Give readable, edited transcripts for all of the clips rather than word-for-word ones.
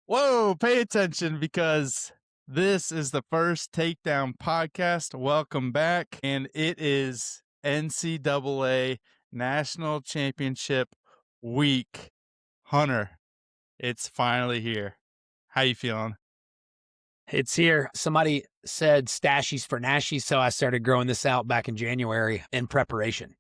Whoa, pay attention because this is the first Takedown podcast. Welcome back. And it is NCAA National Championship week. Hunter, it's finally here. How you feeling? It's here. Somebody said stashies for nashies, so I started growing this out back in January in preparation.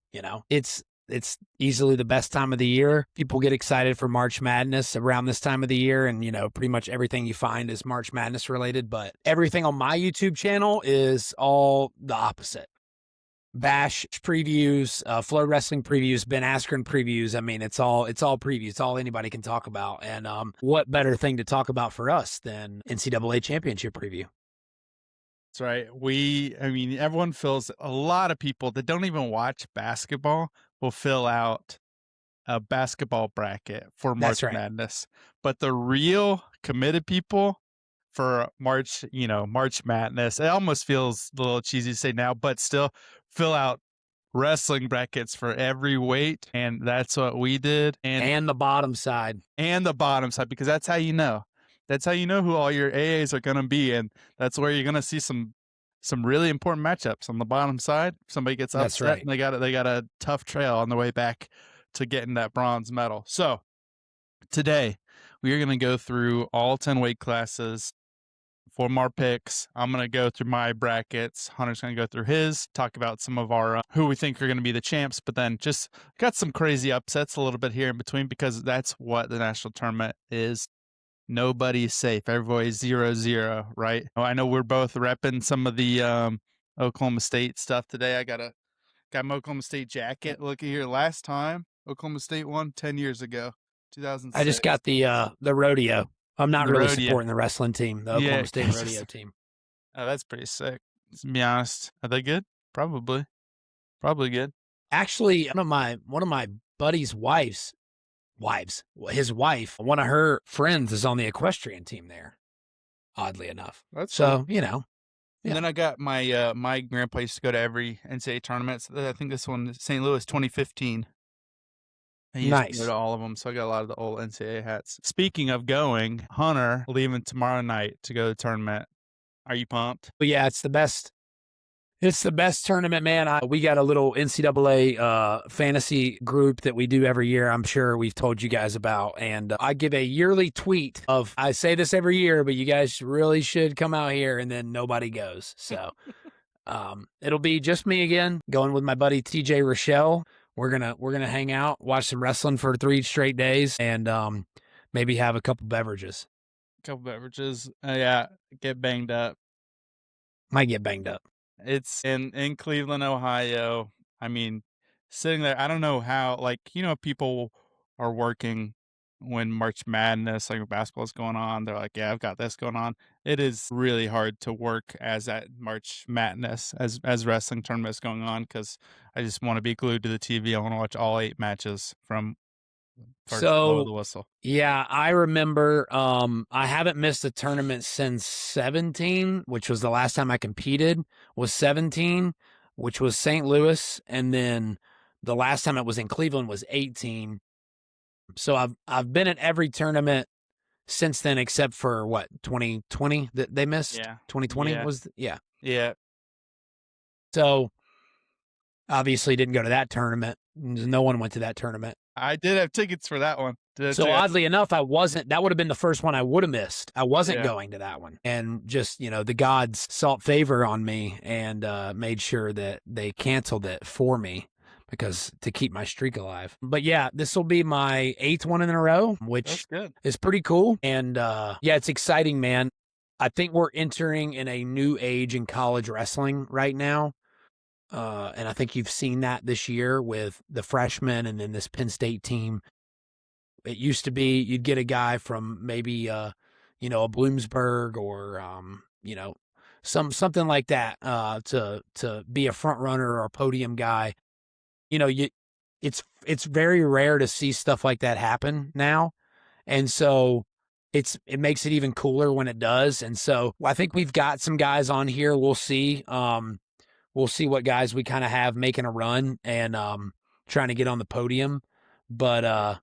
It's easily the best time of the year. People get excited for March Madness around this time of the year, and pretty much everything you find is March Madness related. But everything on my YouTube channel is all the opposite. Bash previews, Flow Wrestling previews, Ben Askren previews. I mean, it's all previews. It's all anybody can talk about. And what better thing to talk about for us than NCAA championship preview? That's right. Everyone fills, a lot of people that don't even watch basketball will fill out a basketball bracket for March Madness. But the real committed people for March Madness, it almost feels a little cheesy to say now, but still fill out wrestling brackets for every weight. And that's what we did. And the bottom side. Because that's how you know. That's how you know who all your AAs are going to be. And that's where you're going to see some really important matchups on the bottom side. If somebody gets upset and they got a tough trail on the way back to getting that bronze medal. So today we are going to go through all 10 weight classes, form our picks. I'm going to go through my brackets. Hunter's going to go through his, talk about some of our who we think are going to be the champs, but then just got some crazy upsets a little bit here in between because that's what the national tournament is. Nobody's safe. Everybody's 0-0, right? I know we're both repping some of the Oklahoma State stuff today. I got my Oklahoma State jacket. Look at here. Last time Oklahoma State won 10 years ago, 2006. I just got the rodeo. I'm not really supporting the wrestling team, the Oklahoma State rodeo team. Oh, that's pretty sick. To be honest, are they good? Probably good. Actually, one of my buddy's his wife, one of her friends is on the equestrian team there. Oddly enough, that's so cool. And then I got my my grandpa used to go to every NCAA tournament. So I think this one, St. Louis, 2015. He used to go to all of them, so I got a lot of the old NCAA hats. Speaking of going, Hunter leaving tomorrow night to go to the tournament. Are you pumped? But yeah, it's the best. It's the best tournament, man. We got a little NCAA fantasy group that we do every year. I'm sure we've told you guys about. And I give a yearly tweet of, I say this every year, but you guys really should come out here, and then nobody goes. So it'll be just me again, going with my buddy TJ Rochelle. We're gonna hang out, watch some wrestling for 3 straight days, and maybe have a couple beverages. Yeah, get banged up. Might get banged up. It's in Cleveland, Ohio. I mean, sitting there, I don't know how, people are working when March Madness, like basketball is going on. They're like, yeah, I've got this going on. It is really hard to work as at March Madness as wrestling tournaments going on because I just want to be glued to the TV. I want to watch all 8 matches from first blow of the whistle. Yeah, I remember I haven't missed a tournament since 17, which was the last time I competed, was 17, which was St. Louis, and then the last time it was in Cleveland was 18. So I've been at every tournament since then except for 2020 that they missed. Yeah. 2020 was Yeah. So obviously didn't go to that tournament. No one went to that tournament. I did have tickets for that one. So oddly enough, that would have been the first one I would have missed. I wasn't going to that one. And just, the gods sought favor on me and made sure that they canceled it for me because to keep my streak alive. But yeah, this will be my 8th one in a row, which is pretty cool. And it's exciting, man. I think we're entering in a new age in college wrestling right now. And I think you've seen that this year with the freshmen and then this Penn State team. It used to be you'd get a guy from maybe, a Bloomsburg or, something like that to be a front runner or a podium guy. It's very rare to see stuff like that happen now. And so it makes it even cooler when it does. And so I think we've got some guys on here. We'll see. We'll see what guys we kind of have making a run and trying to get on the podium. But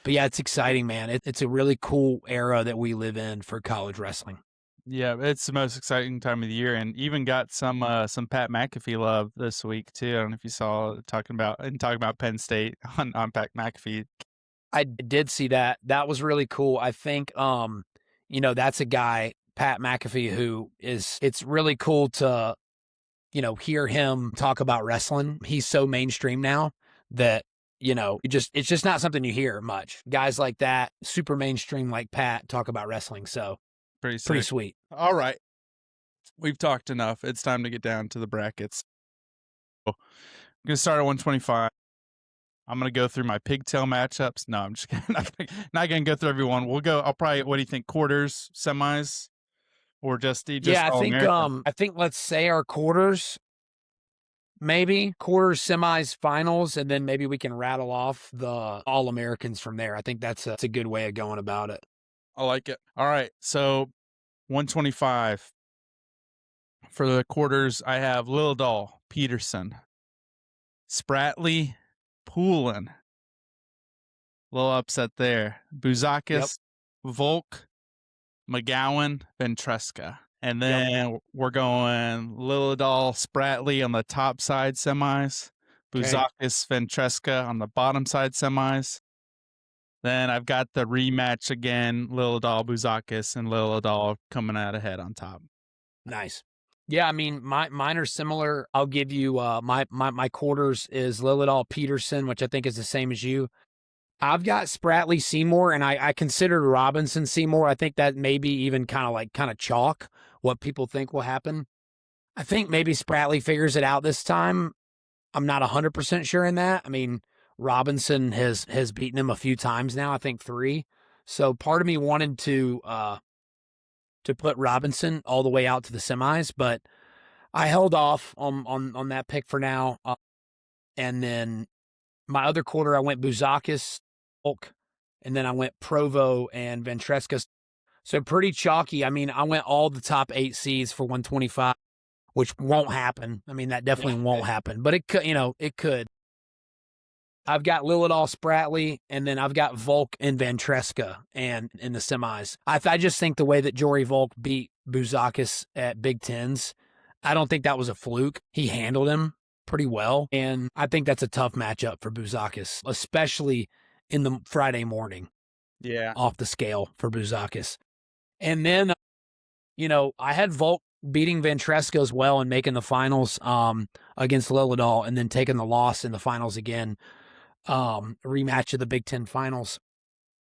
But yeah, it's exciting, man. It's a really cool era that we live in for college wrestling. Yeah, it's the most exciting time of the year, and even got some Pat McAfee love this week too. I don't know if you saw talking about Penn State on Pat McAfee. I did see that. That was really cool. I think, that's a guy, Pat McAfee, who it's really cool to, hear him talk about wrestling. He's so mainstream now that, it's just not something you hear much. Guys like that, super mainstream like Pat, talk about wrestling. So Pretty pretty sick. sweet. All right, we've talked enough. It's time to get down to the brackets. I'm gonna start at 125. I'm gonna go through my pigtail matchups. No, I'm just kidding. Not gonna go through everyone. We'll go. I'll probably. What do you think? Quarters, semis, or just Yeah, all American? I think let's say our quarters, maybe quarters, semis, finals, and then maybe we can rattle off the All Americans from there. I think that's a good way of going about it. I like it. All right, so 125 for the quarters. I have Lildahl, Peterson, Spratley, Poulin. Little upset there. Yep. Buzakis, Volk, McGowan, Ventresca. And then we're going Lillidahl, Spratley on the top side semis, Buzakis, Ventresca on the bottom side semis. Then I've got the rematch again, Lillidahl, Buzakis, and Lillidahl coming out ahead on top. Nice. Yeah, I mean, mine are similar. I'll give you my quarters is Lillidahl, Peterson, which I think is the same as you. I've got Spratley, Seymour, and I considered Robinson, Seymour. I think that maybe even kind of chalk what people think will happen. I think maybe Spratley figures it out this time. I'm not 100% sure in that. I mean, Robinson has beaten him a few times now, I think 3. So part of me wanted to put Robinson all the way out to the semis, but I held off on that pick for now. And then my other quarter, I went Buzakis, Volk, and then I went Provo and Ventresca. So pretty chalky. I mean, I went all the top 8 seeds for 125, which won't happen. I mean, that definitely won't happen, but it could, it could. I've got Lillidahl, Spratley, and then I've got Volk and Ventresca and in the semis. I just think the way that Jory Volk beat Buzakis at Big Tens, I don't think that was a fluke. He handled him pretty well, and I think that's a tough matchup for Buzakis, especially in the Friday morning. Yeah. Off the scale for Buzakis. And then, I had Volk beating Ventresca as well and making the finals against Lillidahl and then taking the loss in the finals again. Rematch of the Big Ten finals.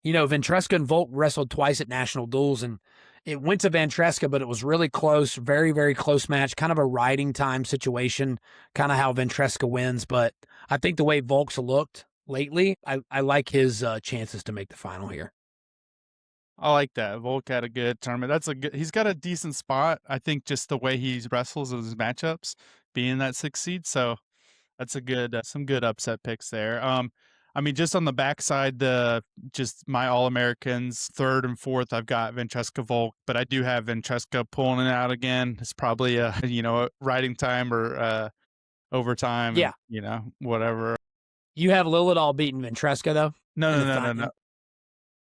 Ventresca and Volk wrestled twice at national duels, and it went to Ventresca, but it was really close, very, very close match, kind of a riding time situation, kind of how Ventresca wins. But I think the way Volk's looked lately, I like his chances to make the final here. I like that. Volk had a good tournament. He's got a decent spot. I think just the way he wrestles his matchups, being that 6th seed. So that's a good, some good upset picks there. I mean, just on the backside, just my All-Americans, 3rd and 4th, I've got Ventresca, Volk, but I do have Ventresca pulling it out again. It's probably a riding time or overtime. Yeah. And, whatever. You have Lillidahl beating Ventresca though? No.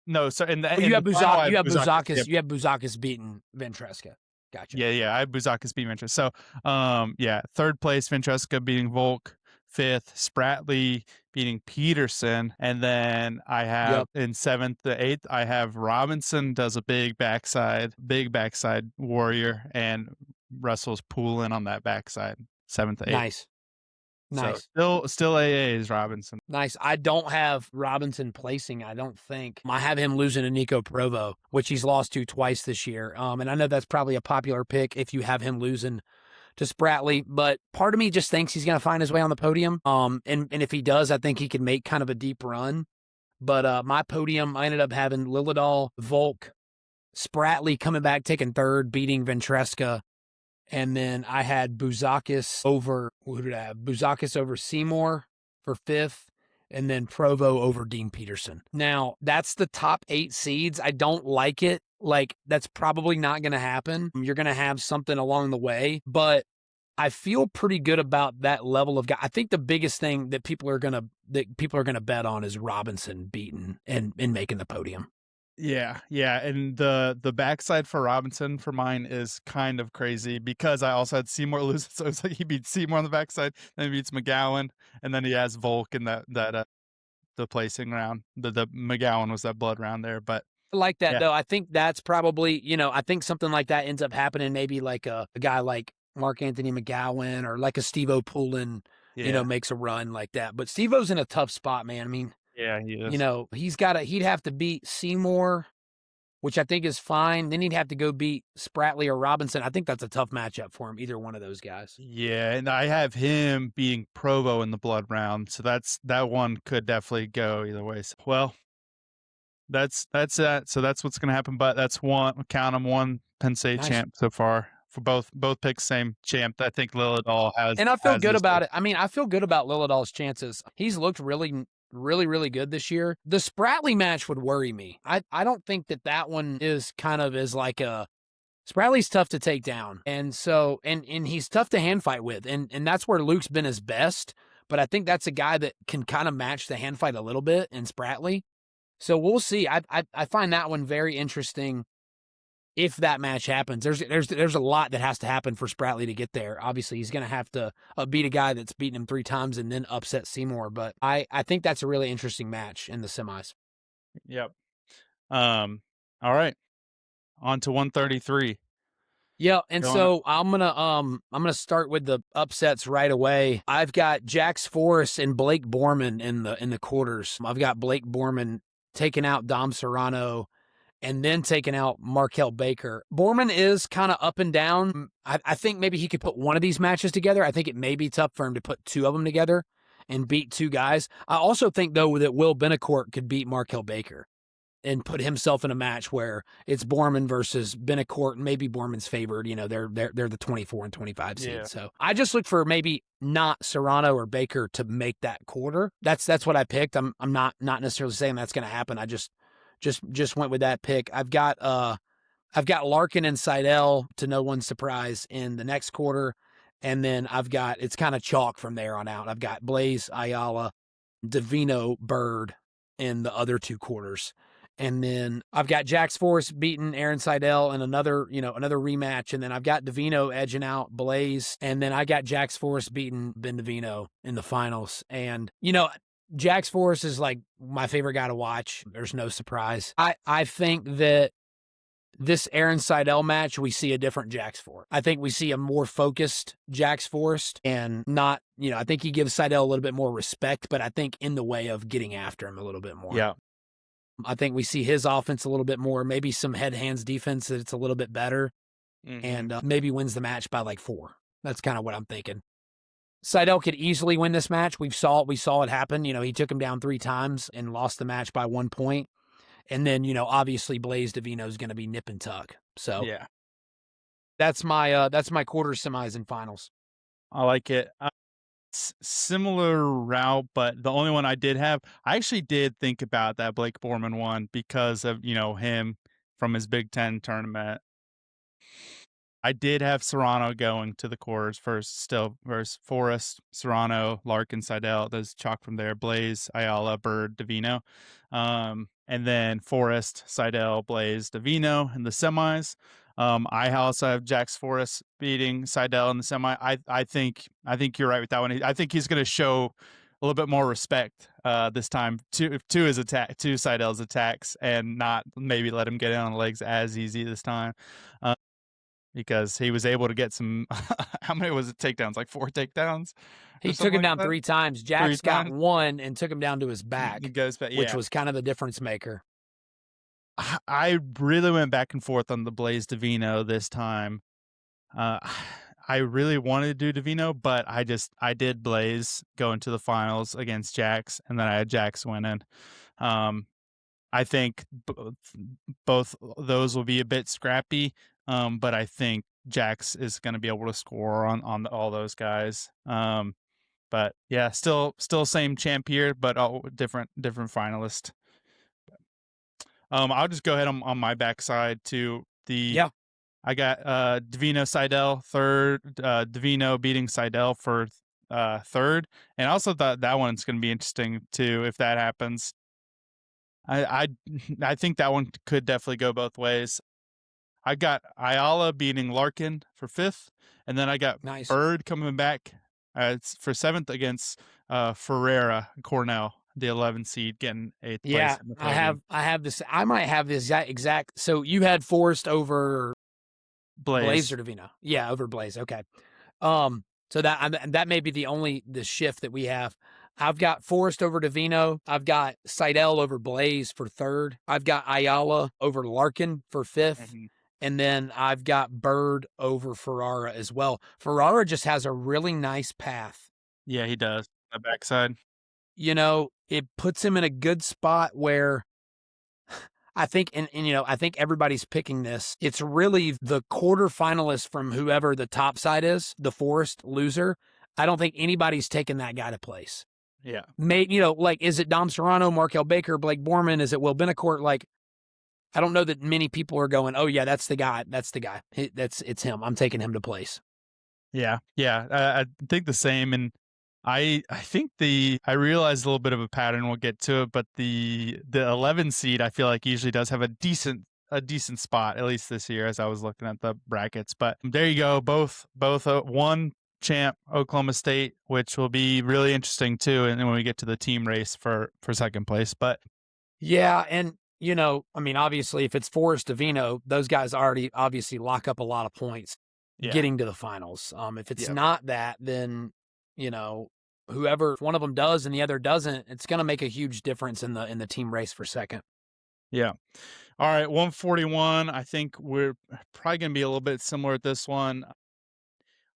No, so you have Buzakis. You have Buzakis beating Ventresca. Gotcha. Yeah, I have Buzakis beating Ventresca. So, 3rd place Ventresca beating Volk, 5th Spratley beating Peterson, and then I have in 7th to 8th I have Robinson does a big backside warrior and wrestles Poulin on that backside 7th to 8th. Nice. So still AA's Robinson. Nice. I don't have Robinson placing, I don't think. I have him losing to Nico Provo, which he's lost to twice this year. And I know that's probably a popular pick if you have him losing to Spratley, but part of me just thinks he's going to find his way on the podium. And if he does, I think he can make kind of a deep run. But my podium, I ended up having Lillidahl, Volk, Spratley coming back, taking 3rd, beating Ventresca. And then I had Buzakis over, who did I have? Buzakis over Seymour for 5th, and then Provo over Dean Peterson. Now, that's the top 8 seeds. I don't like it. Like, that's probably not going to happen. You're going to have something along the way, but I feel pretty good about that level of guy. I think the biggest thing that people are gonna bet on is Robinson beating and making the podium. Yeah, yeah, and the backside for Robinson for mine is kind of crazy because I also had Seymour lose, so it's like he beats Seymour on the backside, then he beats McGowan, and then he has Volk in the placing round. The McGowan was that blood round there, but Like that yeah, though. I think that's probably, I think something like that ends up happening. Maybe like a guy like Mark Anthony McGowan or like a Steve O'Poulin, yeah, makes a run like that. But Steve O's in a tough spot, man. I mean, yeah, he is. he'd have to beat Seymour, which I think is fine. Then he'd have to go beat Spratley or Robinson. I think that's a tough matchup for him, either one of those guys. Yeah, and I have him being Provo in the blood round, so that one could definitely go either way. So, well, that's that. So that's what's gonna happen. But that's one count them one Penn State Nice. champ so far for both picks. Same champ. I think Lilladall And I feel has good this. about it. I mean, I feel good about Lilladall's chances. He's looked really, really, really good this year. The Spratley match would worry me. I don't think that one is kind of is like a Spratley's tough to take down. And so and he's tough to hand fight with. And that's where Luke's been his best. But I think that's a guy that can kind of match the hand fight a little bit in Spratley. So we'll see. I find that one very interesting if that match happens. There's a lot that has to happen for Spratley to get there. Obviously, he's going to have to beat a guy that's beaten him 3 times and then upset Seymour. But I think that's a really interesting match in the semis. Yep. All right. On to 133. Yeah, and Going up. so I'm gonna start with the upsets right away. I've got Jax Forrest and Blake Borman in the quarters. I've got Blake Borman taking out Dom Serrano and then taking out Markel Baker. Borman is kind of up and down. I think maybe he could put one of these matches together. I think it may be tough for him to put 2 of them together and beat 2 guys. I also think, though, that Will Benacourt could beat Markel Baker and put himself in a match where it's Borman versus Benacourt, and maybe Borman's favored. They're the 24 and 25 seed. Yeah. So I just look for maybe not Serrano or Baker to make that quarter. That's what I picked. I'm not necessarily saying that's going to happen. I just went with that pick. I've got Larkin and Seidel, to no one's surprise, in the next quarter. And then it's kind of chalk from there on out. I've got Blaze, Ayala, Davino, Bird in the other 2 quarters. And then I've got Jax Forrest beating Aaron Seidel in another rematch. And then I've got Davino edging out Blaze. And then I got Jax Forrest beating Ben Davino in the finals. And, Jax Forrest is like my favorite guy to watch. There's no surprise. I think that this Aaron Seidel match, we see a different Jax Forrest. I think we see a more focused Jax Forrest and not, I think he gives Seidel a little bit more respect, but I think in the way of getting after him a little bit more. Yeah. I think we see his offense a little bit more, maybe some head hands defense that it's a little bit better, and maybe wins the match by like 4. That's kind of what I'm thinking. Seidel could easily win this match. We saw it happen. He took him down 3 times and lost the match by 1 point. And then, obviously Blaze Davino is going to be nip and tuck. So Yeah. that's my quarter, semis, and finals. I like it. Similar route, but the only one I actually did think about that Blake Borman one because of, him from his Big Ten tournament. I did have Serrano going to the quarters first, still versus Forrest, Serrano, Larkin, Seidel. There's chalk from there. Blaze, Ayala, Bird, Davino. And then Forrest, Seidel, Blaze, Davino in the semis. I also have Jax Forrest beating Seidel in the semi. I think you're right with that one. I think he's going to show a little bit more respect this time to Seidel's attacks and not maybe let him get in on the legs as easy this time. Because he was able to get some, how many was it takedowns? Like 4 takedowns? He took him down 3 times. Jax got 1 and took him down to his back, which was kind of the difference maker. I really went back and forth on the Blaze Davino this time. I really wanted to do Davino, but I did Blaze go into the finals against Jax, and then I had Jax winning. I think both those will be a bit scrappy, but I think Jax is going to be able to score on all those guys. But yeah, still same champ here, but different finalist. I'll just go ahead on my backside to the I got Davino Seidel third, Davino beating Seidel for third, and I also thought that one's going to be interesting too if that happens. I I think that one could definitely go both ways. I got Ayala beating Larkin for fifth, and then I got Nice. Bird coming back for seventh against Ferreira Cornell, the 11 seed, getting eighth place Yeah, in the I podium. have this. I might have this exact. So you had Forrest over Blaze Blaze. or Davino? Yeah, over Blaze. Okay. So that may be the shift that we have. I've got Forrest over Davino. I've got Seidel over Blaze for third. I've got Ayala over Larkin for fifth. Mm-hmm. And then I've got Bird over Ferrara as well. Ferrara just has a really nice path. Yeah, he does. The backside. It puts him in a good spot where I think, and I think everybody's picking this. It's really the quarterfinalist from whoever the top side is, the Forest loser. I don't think anybody's taking that guy to place. Yeah. Like, is it Dom Serrano, Markel Baker, Blake Borman? Is it Will Benacourt? Like, I don't know that many people are going, oh, yeah, that's the guy. That's the guy. It's him. I'm taking him to place. Yeah. Yeah. I think the same. And I think I realized a little bit of a pattern. We'll get to it, but the 11 seed I feel like usually does have a decent spot, at least this year as I was looking at the brackets. But there you go, both one champ Oklahoma State, which will be really interesting too, and then when we get to the team race for second place. But yeah, and I mean, obviously, if it's Forrest Davino, those guys already obviously lock up a lot of points getting to the finals. If it's not that, then whoever one of them does and the other doesn't, it's going to make a huge difference in the team race for second. Yeah. All right, 141. I think we're probably going to be a little bit similar at this one.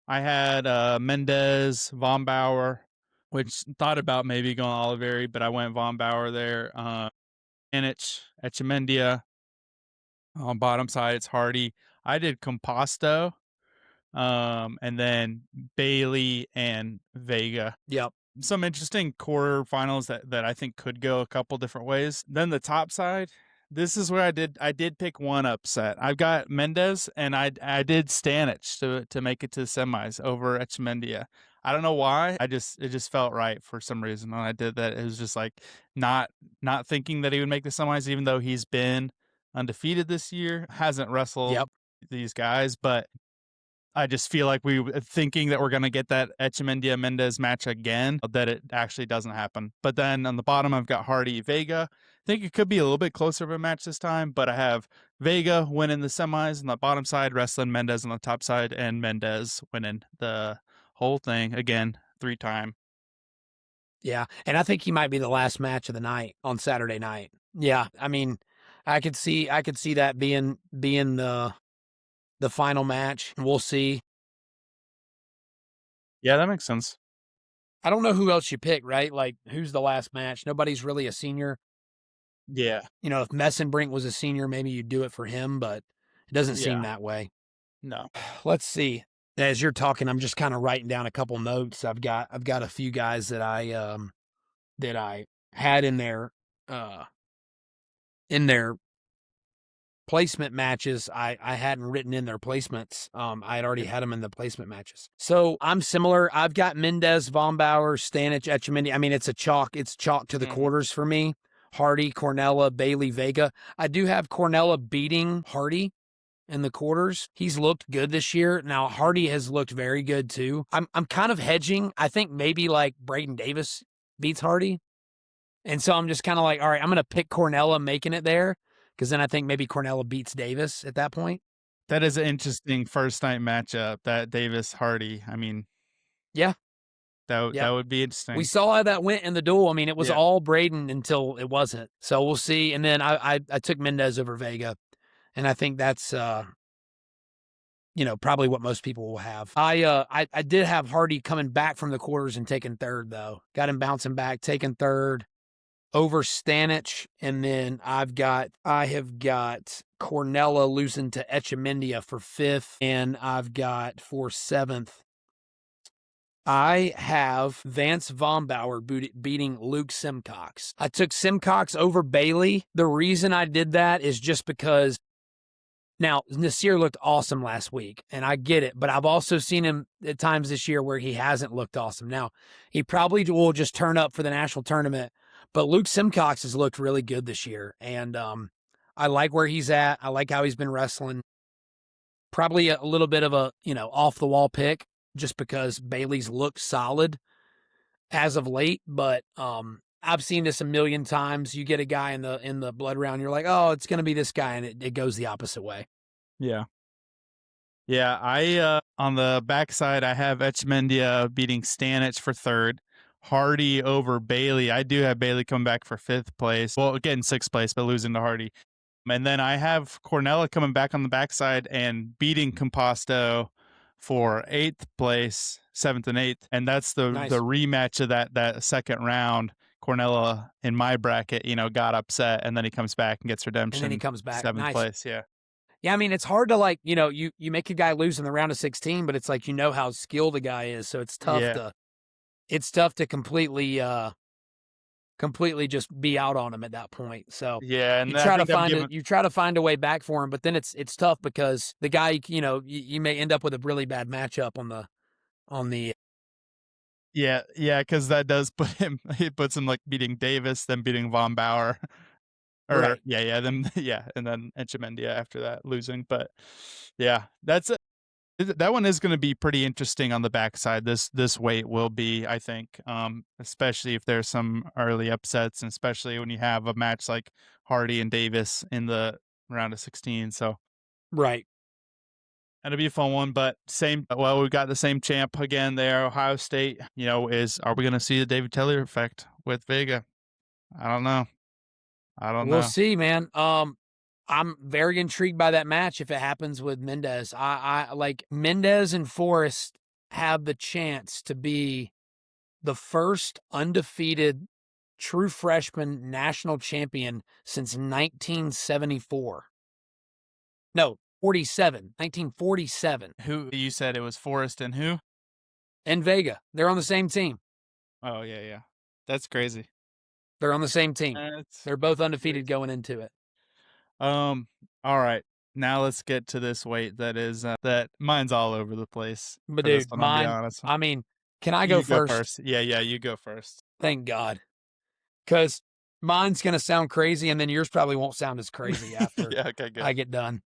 I had Mendez, Von Bauer, which thought about maybe going Oliveri, but I went Von Bauer there. Anich, Echemendia. On bottom side, it's Hardy. I did Composto, and then Bailey and Vega. Yep. Some interesting quarterfinals that I think could go a couple different ways. Then the top side, this is where I did pick one upset. I've got Mendez and I did Stanich to make it to the semis over Echemendia. I don't know why. It just felt right for some reason when I did that. It was just like not thinking that he would make the semis, even though he's been undefeated this year, hasn't wrestled these guys, but I just feel like we thinking that we're going to get that Echemendia Mendez match again, that it actually doesn't happen. But then on the bottom, I've got Hardy Vega. I think it could be a little bit closer of a match this time, but I have Vega winning the semis on the bottom side, wrestling Mendez on the top side, and Mendez winning the whole thing again, 3-time. Yeah, and I think he might be the last match of the night on Saturday night. Yeah, I mean, I could see that being the final match. We'll see. Yeah, that makes sense. I don't know who else you pick, right? Like, who's the last match? Nobody's really a senior. Yeah. If Messenbrink was a senior, maybe you'd do it for him, but it doesn't seem that way. No. Let's see. As you're talking, I'm just kind of writing down a couple notes. I've got a few guys that I had in their placement matches. I hadn't written in their placements. I had already had them in the placement matches. So I'm similar. I've got Mendez, Von Bauer, Stanich, Echemendia. I mean, it's chalk to the quarters for me. Hardy, Cornella, Bailey, Vega. I do have Cornella beating Hardy in the quarters. He's looked good this year. Now Hardy has looked very good too. I'm kind of hedging. I think maybe like Braden Davis beats Hardy. And so I'm just kind of like, all right, I'm going to pick Cornella making it there, because then I think maybe Cornella beats Davis at that point. That is an interesting first night matchup, that Davis Hardy. I mean, yeah. That would be interesting. We saw how that went in the duel. I mean, it was all Braden until it wasn't. So we'll see. And then I took Mendez over Vega, and I think that's probably what most people will have. I did have Hardy coming back from the quarters and taking third though. Got him bouncing back, taking third over Stanich, and then I have got Cornella losing to Echemendia for fifth, and I've got for seventh. I have Vance Von Bauer beating Luke Simcox. I took Simcox over Bailey. The reason I did that is just because Now, Nasir looked awesome last week, and I get it, but I've also seen him at times this year where he hasn't looked awesome. Now, he probably will just turn up for the national tournament, but Luke Simcox has looked really good this year, and I like where he's at. I like how he's been wrestling. Probably a little bit of a, off the wall pick just because Bailey's looked solid as of late, but I've seen this a million times. You get a guy in the blood round, you're like, oh, it's going to be this guy, and it goes the opposite way. Yeah. Yeah, I on the backside I have Etchemendia beating Stanich for third. Hardy over Bailey. I do have Bailey come back for fifth place. Well, again, sixth place, but losing to Hardy. And then I have Cornella coming back on the backside and beating Composto for eighth place, seventh and eighth. And that's the rematch of that second round. Cornella in my bracket, got upset, and then he comes back and gets redemption. And then he comes back. Seventh place, yeah. Yeah, I mean, it's hard to you make a guy lose in the round of 16, but it's like how skilled a guy is, so it's tough to completely just be out on him at that point. So yeah, and you try to find a way back for him, but then it's tough because the guy, you may end up with a really bad matchup on the yeah, because that does put him. It puts him like beating Davis, then beating Von Bauer. Or right. and then Etchemendia after that losing. But yeah, that one is going to be pretty interesting on the backside. This weight will be, I think, especially if there's some early upsets, and especially when you have a match like Hardy and Davis in the round of 16. So right, it'll be a fun one. But we've got the same champ again there. Ohio State, are we going to see the David Taylor effect with Vega? I don't know. We'll see, man. I'm very intrigued by that match if it happens with Mendez. I like Mendez and Forrest have the chance to be the first undefeated true freshman national champion since 1974. No, 1947. Who you said it was Forrest and who? And Vega. They're on the same team. Oh, yeah. That's crazy. They're on the same team. They're both undefeated going into it. All right. Now let's get to this weight that is that mine's all over the place. But dude, mine. I mean, can I go first? Yeah, you go first. Thank God, because mine's gonna sound crazy, and then yours probably won't sound as crazy after I get done.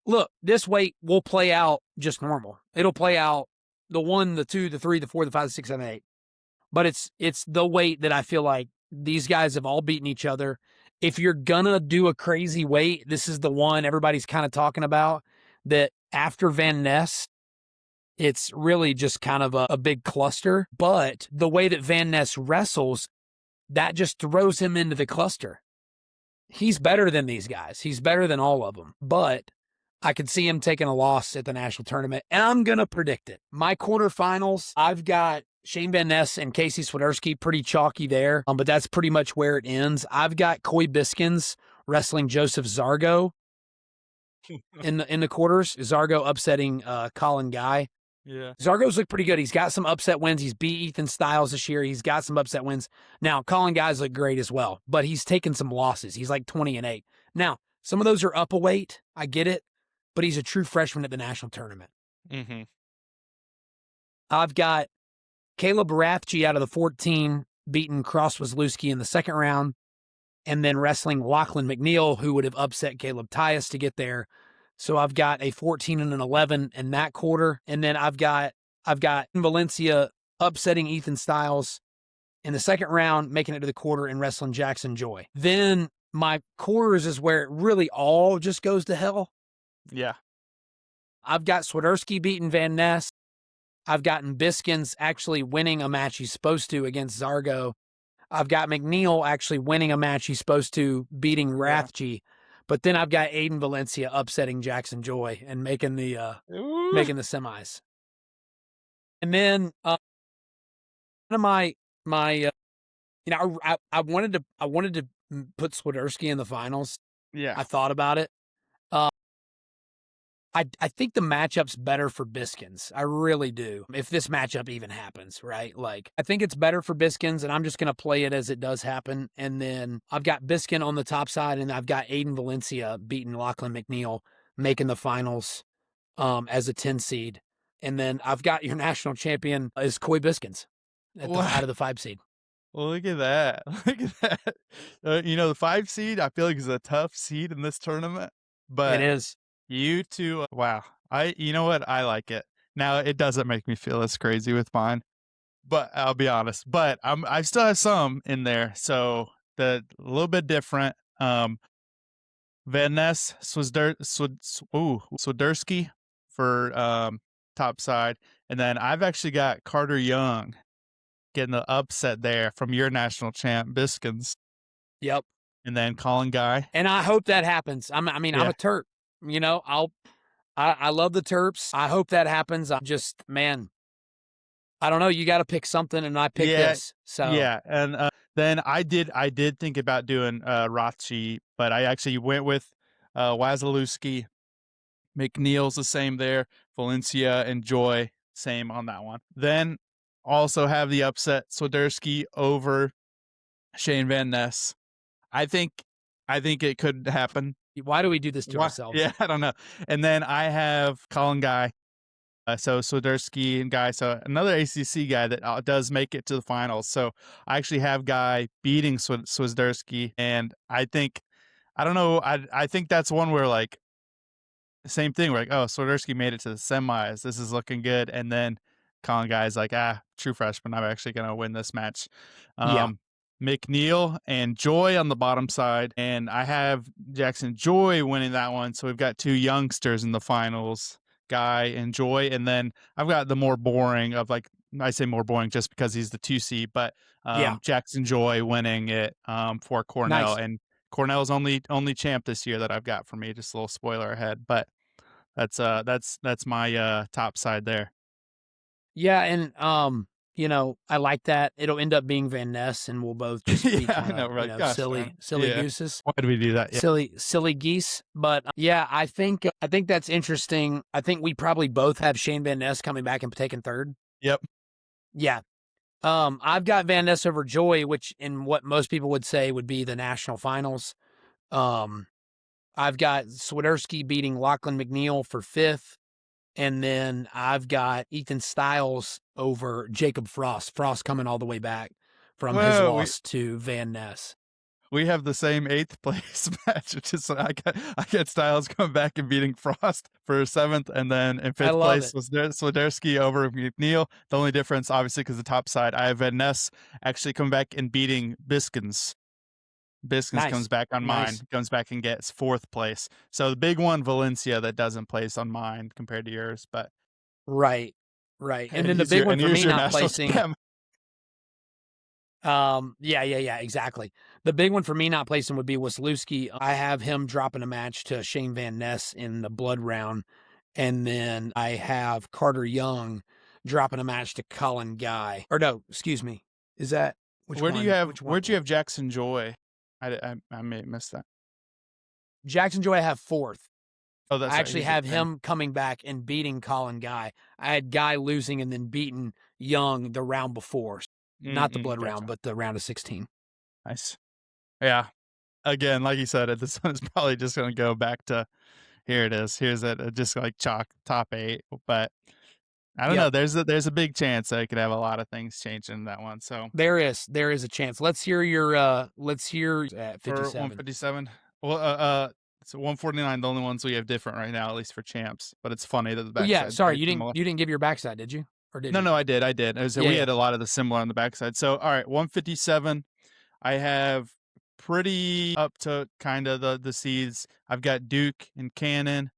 Look, this weight will play out just normal. It'll play out the 1, the 2, the 3, the 4, the 5, the 6, 7, 8. But it's the weight that I feel like these guys have all beaten each other. If you're gonna do a crazy weight, this is the one everybody's kind of talking about, that after Van Ness, it's really just kind of a big cluster. But the way that Van Ness wrestles, that just throws him into the cluster. He's better than these guys. He's better than all of them. But I could see him taking a loss at the national tournament, and I'm going to predict it. My quarterfinals, I've got Shane Van Ness and Casey Swiderski pretty chalky there, but that's pretty much where it ends. I've got Coy Biskins wrestling Joseph Zargo in the quarters. Zargo upsetting Colin Guy. Yeah. Zargo's looked pretty good. He's got some upset wins. He's beat Ethan Styles this year. He's got some upset wins. Now, Colin Guy's look great as well, but he's taken some losses. He's like 20-8. Now, some of those are up a weight. I get it, but he's a true freshman at the national tournament. Mm-hmm. I've got Caleb Rathje out of the 14 beating Cross Wazlewski in the second round, and then wrestling Lachlan McNeil, who would have upset Caleb Tyus to get there. So I've got a 14 and an 11 in that quarter. And then I've got Valencia upsetting Ethan Styles in the second round, making it to the quarter, and wrestling Jackson Joy. Then my quarters is where it really all just goes to hell. Yeah. I've got Swiderski beating Van Ness. I've gotten Biskins actually winning a match he's supposed to against Zargo. I've got McNeil actually winning a match he's supposed to, beating Rathje. Yeah. But then I've got Aiden Valencia upsetting Jackson Joy and making the semis. And then one of my I wanted to put Swiderski in the finals. Yeah, I thought about it. I think the matchup's better for Biskins. I really do. If this matchup even happens, right? Like, I think it's better for Biskins, and I'm just going to play it as it does happen. And then I've got Biskin on the top side, and I've got Aiden Valencia beating Lachlan McNeil. making the finals as a 10 seed. And then I've got your national champion is Coy Biskins out of the 5 seed. Well, look at that. Look at that. The 5 seed, I feel like is a tough seed in this tournament, It but is. you two, wow. You know what? I like it. Now, it doesn't make me feel as crazy with mine, but I'll be honest. But I still have some in there, so a little bit different. Van Ness, Swiderski for top side, and then I've actually got Carter Young getting the upset there from your national champ Biskins, Yep. and then Colin Guy. And I hope that happens. I'm a Yeah, Terp. I love the Terps. I hope that happens. I'm just, man, I don't know. You got to pick something, and I picked yeah, this. So yeah. And then I did think about doing Rothschi, but I actually went with Wasilewski. McNeil's the same there. Valencia and Joy, same on that one. Then also have the upset Swiderski over Shane Van Ness. I think it could happen. why do we do this to Why? ourselves? Yeah, I don't know. And then I have Colin Guy, so Swiderski and Guy, so another ACC guy that does make it to the finals. So I actually have Guy beating Swiderski, and I don't know. I think that's one where like same thing. We're like, oh, Swiderski made it to the semis. This is looking good. And then Colin Guy's like, true freshman. I'm actually going to win this match. Yeah. McNeil and Joy on the bottom side. And I have Jackson Joy winning that one. So we've got two youngsters in the finals, Guy and Joy. And then I've got the more boring of like, I say more boring just because he's the 2 seed, but Yeah. Jackson Joy winning it for Cornell. Nice. And Cornell's only champ this year that I've got for me. Just a little spoiler ahead, but that's my top side there. Yeah, and I like that. It'll end up being Van Ness, and we'll both just be Yeah, I kind know, of, right? Gosh darn. silly Yeah. gooses, Why did we do that? Yeah. silly geese. But yeah, I think that's interesting. I think we probably both have Shane Van Ness coming back and taking third. Yep. Yeah. I've got Van Ness over Joy, which in what most people would say would be the national finals. Um, I've got Swiderski beating Lachlan McNeil for 5th. And then I've got Ethan Stiles over Jacob Frost. Frost coming all the way back from his Whoa, loss to Van Ness. we have the same 8th place match, which is I got Styles coming back and beating Frost for 7th, and then in 5th place was Swiderski over McNeil. The only difference, obviously, because the top side, I have Van Ness actually coming back and beating Biskins. Biskins comes back on mine, comes back and gets 4th place. So the big one, Valencia, that doesn't place on mine compared to yours, but Right. And then the big one for me not placing. Yeah, exactly. The big one for me not placing would be Wasilewski. I have him dropping a match to Shane Van Ness in the blood round. And then I have Carter Young dropping a match to Colin Guy. Or no, excuse me. Is that which where'd one? you have Jackson Joy? I may have missed that. Jackson Joy I have 4th. Oh, that's I right. actually have him coming back and beating Colin Guy. I had Guy losing and then beating Young the round before. Not the blood round, but the round of 16. Nice. Yeah. Again, like you said, this one is probably just going to go back to here it is. Here's it, just like chalk top 8. But I don't know. There's a big chance that I could have a lot of things change in that one. So there is a chance. Let's hear at 57. For 157. Well, so 149, the only ones we have different right now, at least for champs. But it's funny that the backside. Yeah, sorry, you didn't give your backside, did you? Or did you? No, I did. We had a lot of the similar on the backside. So all right, 157. I have pretty up to kind of the seeds. I've got Duke and Cannon,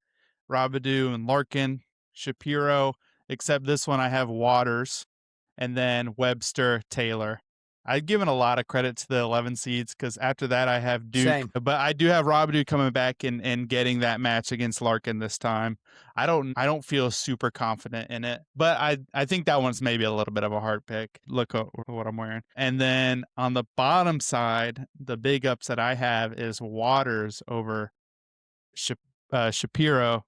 Robidoux and Larkin, Shapiro, except this one I have Waters, and then Webster, Taylor. I've given a lot of credit to the 11 seeds because after that I have Duke. Same. But I do have Robidoux coming back and getting that match against Larkin this time. I don't feel super confident in it, but I think that one's maybe a little bit of a hard pick. Look at what I'm wearing. And then on the bottom side, the big upset I have is Waters over Shapiro,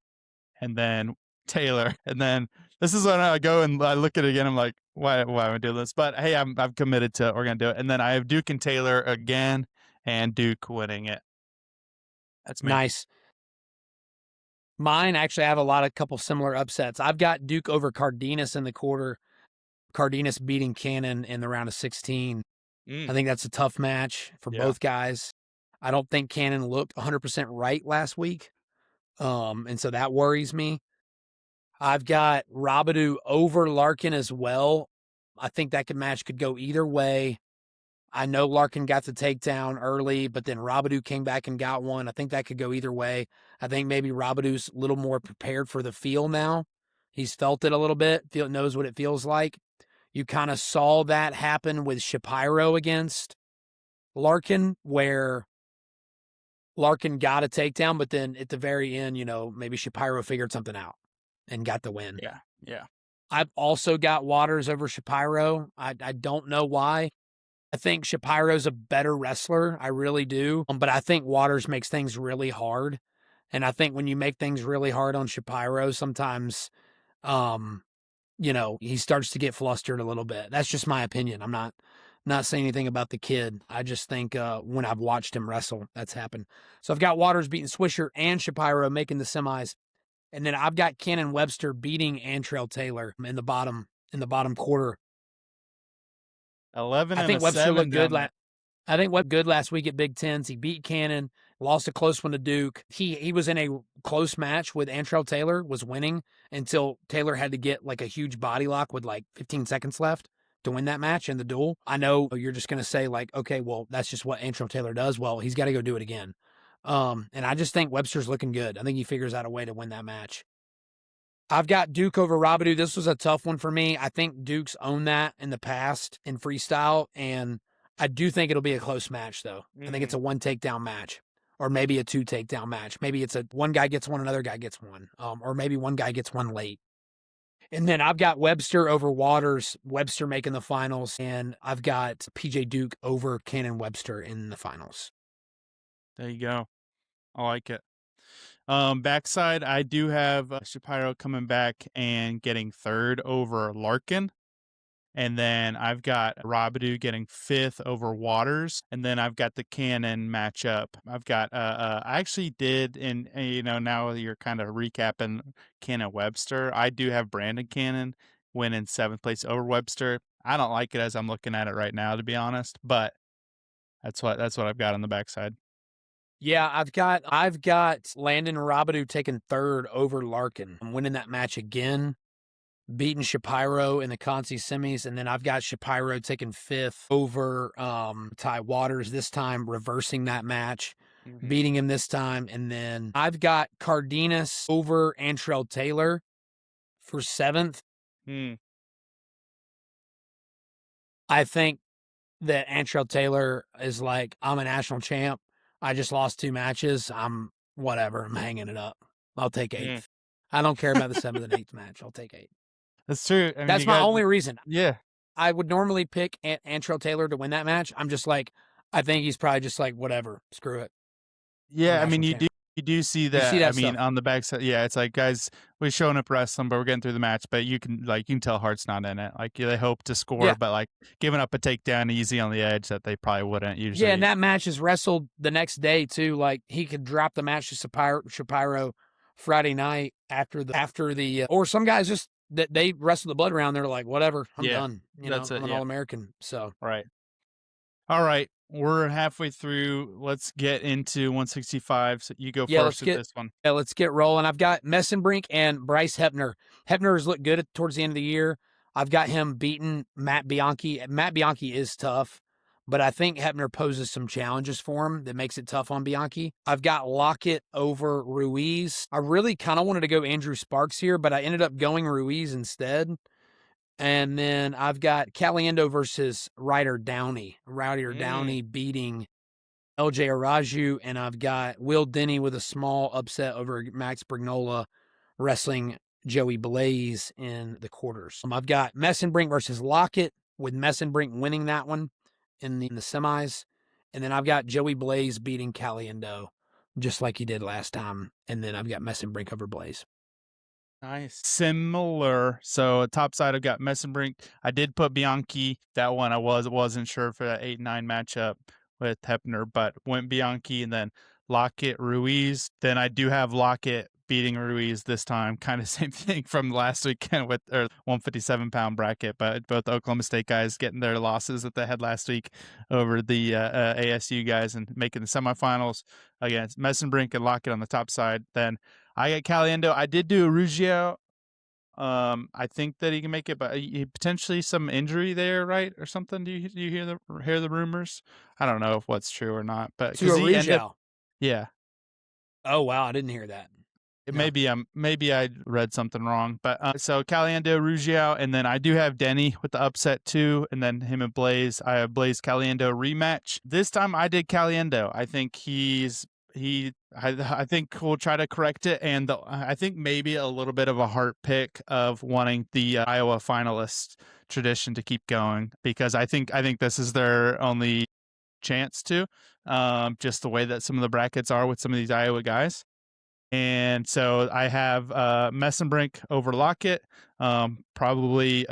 and then Taylor. And then this is when I go and I look at it again. I'm like, why am I doing this? But hey, I'm committed to we're gonna do it. And then I have Duke and Taylor again, and Duke winning it. That's me. Nice. Mine actually, I have a couple similar upsets. I've got Duke over Cardenas in the quarter. Cardenas beating Cannon in the round of 16. I think that's a tough match for Yeah. both guys. I don't think Cannon looked 100% right last week, and so that worries me. I've got Robidoux over Larkin as well. I think that match could go either way. I know Larkin got the takedown early, but then Robidoux came back and got one. I think that could go either way. I think maybe Robidoux's a little more prepared for the feel now. He's felt it a little bit, knows what it feels like. You kind of saw that happen with Shapiro against Larkin, where Larkin got a takedown, but then at the very end, maybe Shapiro figured something out and got the win. Yeah. Yeah. I've also got Waters over Shapiro. I don't know why. I think Shapiro's a better wrestler. I really do. But I think Waters makes things really hard. And I think when you make things really hard on Shapiro, sometimes, he starts to get flustered a little bit. That's just my opinion. I'm not saying anything about the kid. I just think when I've watched him wrestle, that's happened. So I've got Waters beating Swisher and Shapiro making the semis. And then I've got Cannon Webster beating Antrell Taylor in the bottom quarter. 11 I and think a Webster 7 looked good. down there. I think Webb good last week at Big Tens. He beat Cannon, lost a close one to Duke. He was in a close match with Antrell Taylor, was winning until Taylor had to get like a huge body lock with like 15 seconds left to win that match in the duel. I know you're just going to say like, okay, well, that's just what Antrell Taylor does. Well, he's got to go do it again. And I just think Webster's looking good. I think he figures out a way to win that match. I've got Duke over Robidoux. This was a tough one for me. I think Duke's owned that in the past in freestyle, and I do think it'll be a close match, though. I think it's a one takedown match, or maybe a two takedown match. Maybe it's a one guy gets one, another guy gets one, or maybe one guy gets one late. And then I've got Webster over Waters, Webster making the finals, and I've got PJ Duke over Cannon Webster in the finals. There you go. I like it. Backside, I do have Shapiro coming back and getting third over Larkin. And then I've got Robidoux getting fifth over Waters. And then I've got the Cannon matchup. I've got, I actually did, now you're kind of recapping Cannon Webster. I do have Brandon Cannon win in seventh place over Webster. I don't like it as I'm looking at it right now, to be honest, but that's what I've got on the backside. Yeah, I've got Landon Robidoux taking third over Larkin. I'm winning that match again, beating Shapiro in the Conci semis, and then I've got Shapiro taking fifth over Ty Waters, this time reversing that match, beating him this time. And then I've got Cardenas over Antrell Taylor for seventh. I think that Antrell Taylor is like, I'm a national champ. I just lost 2 matches. I'm hanging it up. I'll take eighth. I don't care about the 7th and 8th match. I'll take 8th. That's true. I mean, that's my only reason. Yeah. I would normally pick Antrell Taylor to win that match. I'm just like, I think he's probably just like, whatever, screw it. Yeah, I mean, you do see that. I mean, stuff. on the backside, yeah, it's like, guys, we're showing up wrestling, but we're getting through the match. But you can tell heart's not in it. Like they hope to score, but like giving up a takedown easy on the edge that they probably wouldn't usually. Yeah, and that match is wrestled the next day too. Like he could drop the match to Shapiro Friday night after the or some guys just that they wrestle the blood round. They're like, whatever, I'm done. I'm an All-American. So right. All right. We're halfway through. Let's get into 165. So you go first with this one. Yeah, let's get rolling. I've got Messenbrink and Bryce Hepner. Hepner has looked good towards the end of the year. I've got him beating Matt Bianchi. Matt Bianchi is tough, but I think Hepner poses some challenges for him that makes it tough on Bianchi. I've got Lockett over Ruiz. I really kind of wanted to go Andrew Sparks here, but I ended up going Ruiz instead. And then I've got Caliendo versus Ryder Downey. Ryder Downey beating LJ Araju, and I've got Will Denny with a small upset over Max Brignola wrestling Joey Blaze in the quarters. I've got Messenbrink versus Lockett, with Messenbrink winning that one in the semis. And then I've got Joey Blaze beating Caliendo, just like he did last time. And then I've got Messenbrink over Blaze. Nice. Similar. So top side, I've got Messenbrink. I did put Bianchi. That one I wasn't sure for that 8-9 matchup with Hepner, but went Bianchi and then Lockett Ruiz. Then I do have Lockett beating Ruiz this time. Kind of same thing from last weekend with their 157-pound bracket, but both Oklahoma State guys getting their losses that they had last week over the ASU guys and making the semifinals against Messenbrink and Lockett on the top side. Then I got Caliendo. I did do Ruggiero. I think that he can make it, but potentially some injury there, right, or something. Do you hear the rumors? I don't know if what's true or not, but To because he ended up, Arugel. yeah. Oh wow, I didn't hear that. No. Maybe I read something wrong, but so Caliendo, Ruggiero, and then I do have Denny with the upset too, and then him and Blaze. I have Blaze Caliendo rematch. This time I did Caliendo. I think I think we'll try to correct it, and I think maybe a little bit of a heart pick of wanting the Iowa finalist tradition to keep going, because I think this is their only chance to, just the way that some of the brackets are with some of these Iowa guys. And so I have Messenbrink over Lockett, probably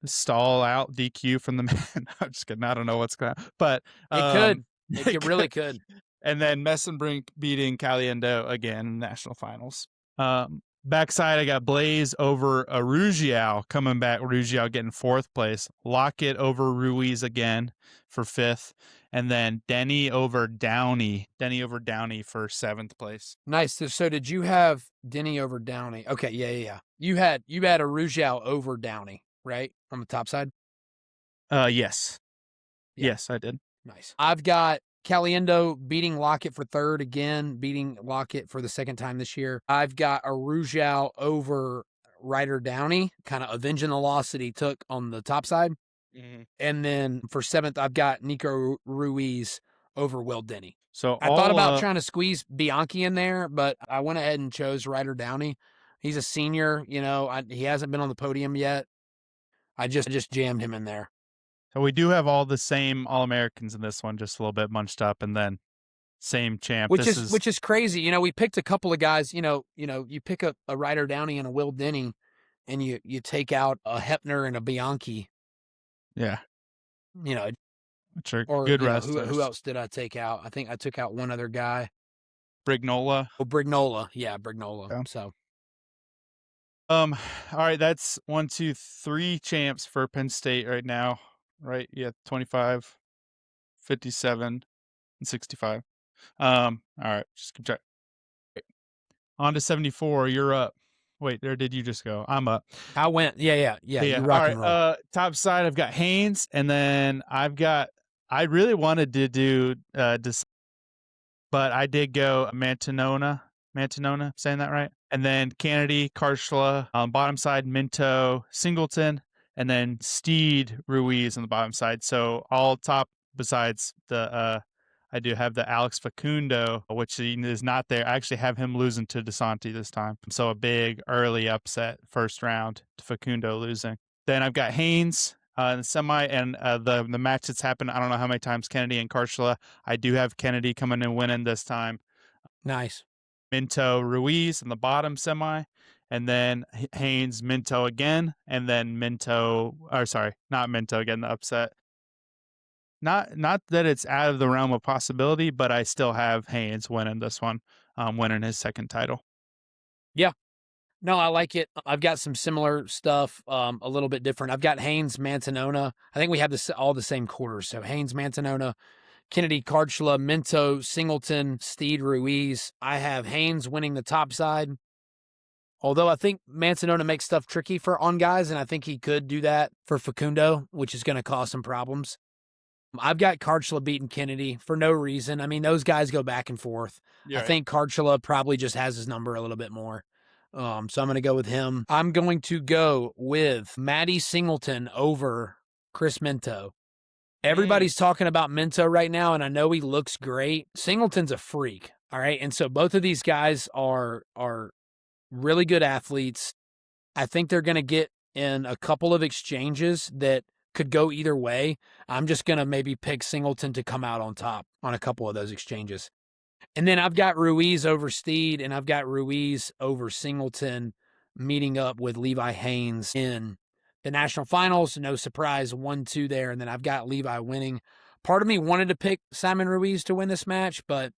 stall out DQ from the man. I'm just kidding. I don't know what's going to, but It could. It really could. And then Messenbrink beating Caliendo again in the national finals. Backside, I got Blaze over Ruggiero coming back. Ruggiero getting 4th place. Lockett over Ruiz again for 5th. And then Denny over Downey. Denny over Downey for 7th place. Nice. So did you have Denny over Downey? Okay, yeah. You had a Ruggiero over Downey, right? On the top side? Yes. Yeah. Yes, I did. Nice. I've got Caliendo beating Lockett for 3rd again, beating Lockett for the 2nd time this year. I've got a Ruggiero over Ryder Downey, kind of avenging the loss that he took on the top side. Mm-hmm. And then for 7th, I've got Nico Ruiz over Will Denny. So I thought about trying to squeeze Bianchi in there, but I went ahead and chose Ryder Downey. He's a senior, he hasn't been on the podium yet. I just jammed him in there. So we do have all the same All-Americans in this one, just a little bit munched up, and then same champ. Which is crazy. We picked a couple of guys, you pick a Ryder Downey and a Will Denny, and you take out a Hepner and a Bianchi. Yeah. Which are or good wrestlers. Who else did I take out? I think I took out one other guy. Brignola. Oh, Brignola. Yeah, Brignola. Yeah. So. All right, that's 1, 2, 3 champs for Penn State right now. Right? Yeah, 25, 57, and 65. All right, just keep track. On to 74, you're up. Wait, there did you just go? I'm up. I went. Yeah. You rock and roll. Top side, I've got Haynes, and then I really wanted to do but I did go Mantanona, saying that right? And then Kennedy, Karshla, bottom side, Minto, Singleton, and then Steed, Ruiz on the bottom side. So all top besides the I do have the Alex Facundo, which is not there. I actually have him losing to DeSanti this time. So a big early upset first round to Facundo losing. Then I've got Haynes in the semi, and the match that's happened, I don't know how many times, Kennedy and Karshla. I do have Kennedy coming and winning this time. Nice. Minto, Ruiz in the bottom semi, and then Haynes, Minto again, and then not Minto again, the upset. Not that it's out of the realm of possibility, but I still have Haynes winning this one, winning his 2nd title. Yeah. No, I like it. I've got some similar stuff, a little bit different. I've got Haynes, Mantanona. I think we have all the same quarters. So Haynes, Mantanona, Kennedy, Karchla, Minto, Singleton, Steed, Ruiz. I have Haynes winning the top side. Although I think Mantanona makes stuff tricky on guys, and I think he could do that for Facundo, which is going to cause some problems. I've got Karchla beating Kennedy for no reason. I mean, those guys go back and forth. Yeah. I think Karchla probably just has his number a little bit more. So I'm going to go with him. I'm going to go with Maddie Singleton over Chris Minto. Everybody's talking about Minto right now, and I know he looks great. Singleton's a freak, all right? And so both of these guys are really good athletes. I think they're going to get in a couple of exchanges that could go either way. I'm just going to maybe pick Singleton to come out on top on a couple of those exchanges. And then I've got Ruiz over Steed, and I've got Ruiz over Singleton meeting up with Levi Haynes in the national finals. No surprise, 1-2 there. And then I've got Levi winning. Part of me wanted to pick Simon Ruiz to win this match, but,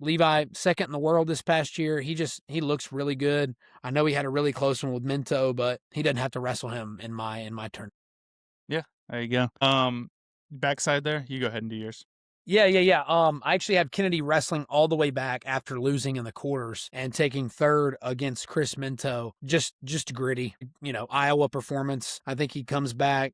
Levi second in the world this past year. He looks really good. I know he had a really close one with Minto, but he doesn't have to wrestle him in my turn. Yeah, there you go. Backside there, you go ahead and do yours. Yeah. I actually have Kennedy wrestling all the way back after losing in the quarters and taking third against Chris Minto. Just gritty, Iowa performance. I think he comes back.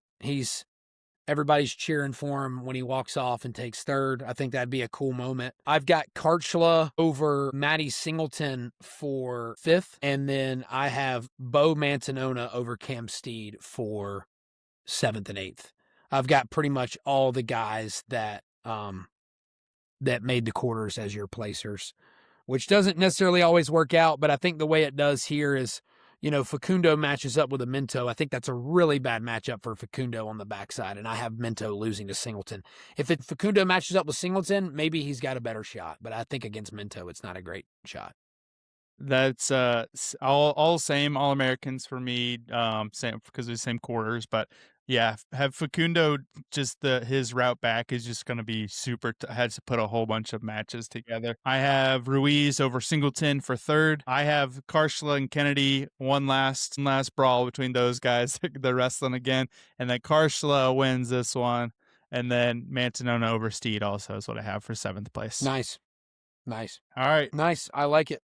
Everybody's cheering for him when he walks off and takes third. I think that'd be a cool moment. I've got Karchla over Matty Singleton for fifth, and then I have Bo Mantanona over Cam Steed for seventh and eighth. I've got pretty much all the guys that made the quarters as your placers, which doesn't necessarily always work out, but I think the way it does here is, Facundo matches up with a Minto. I think that's a really bad matchup for Facundo on the backside, and I have Minto losing to Singleton. If Facundo matches up with Singleton, maybe he's got a better shot, but I think against Minto, it's not a great shot. That's all same all Americans for me, same because of the same quarters, but yeah, have Facundo just his route back is just going to be super. Had to put a whole bunch of matches together. I have Ruiz over Singleton for third. I have Karshla and Kennedy one last brawl between those guys. They're wrestling again, and then Karshla wins this one, and then Mantanona over Steed also is what I have for seventh place. Nice. All right, nice. I like it.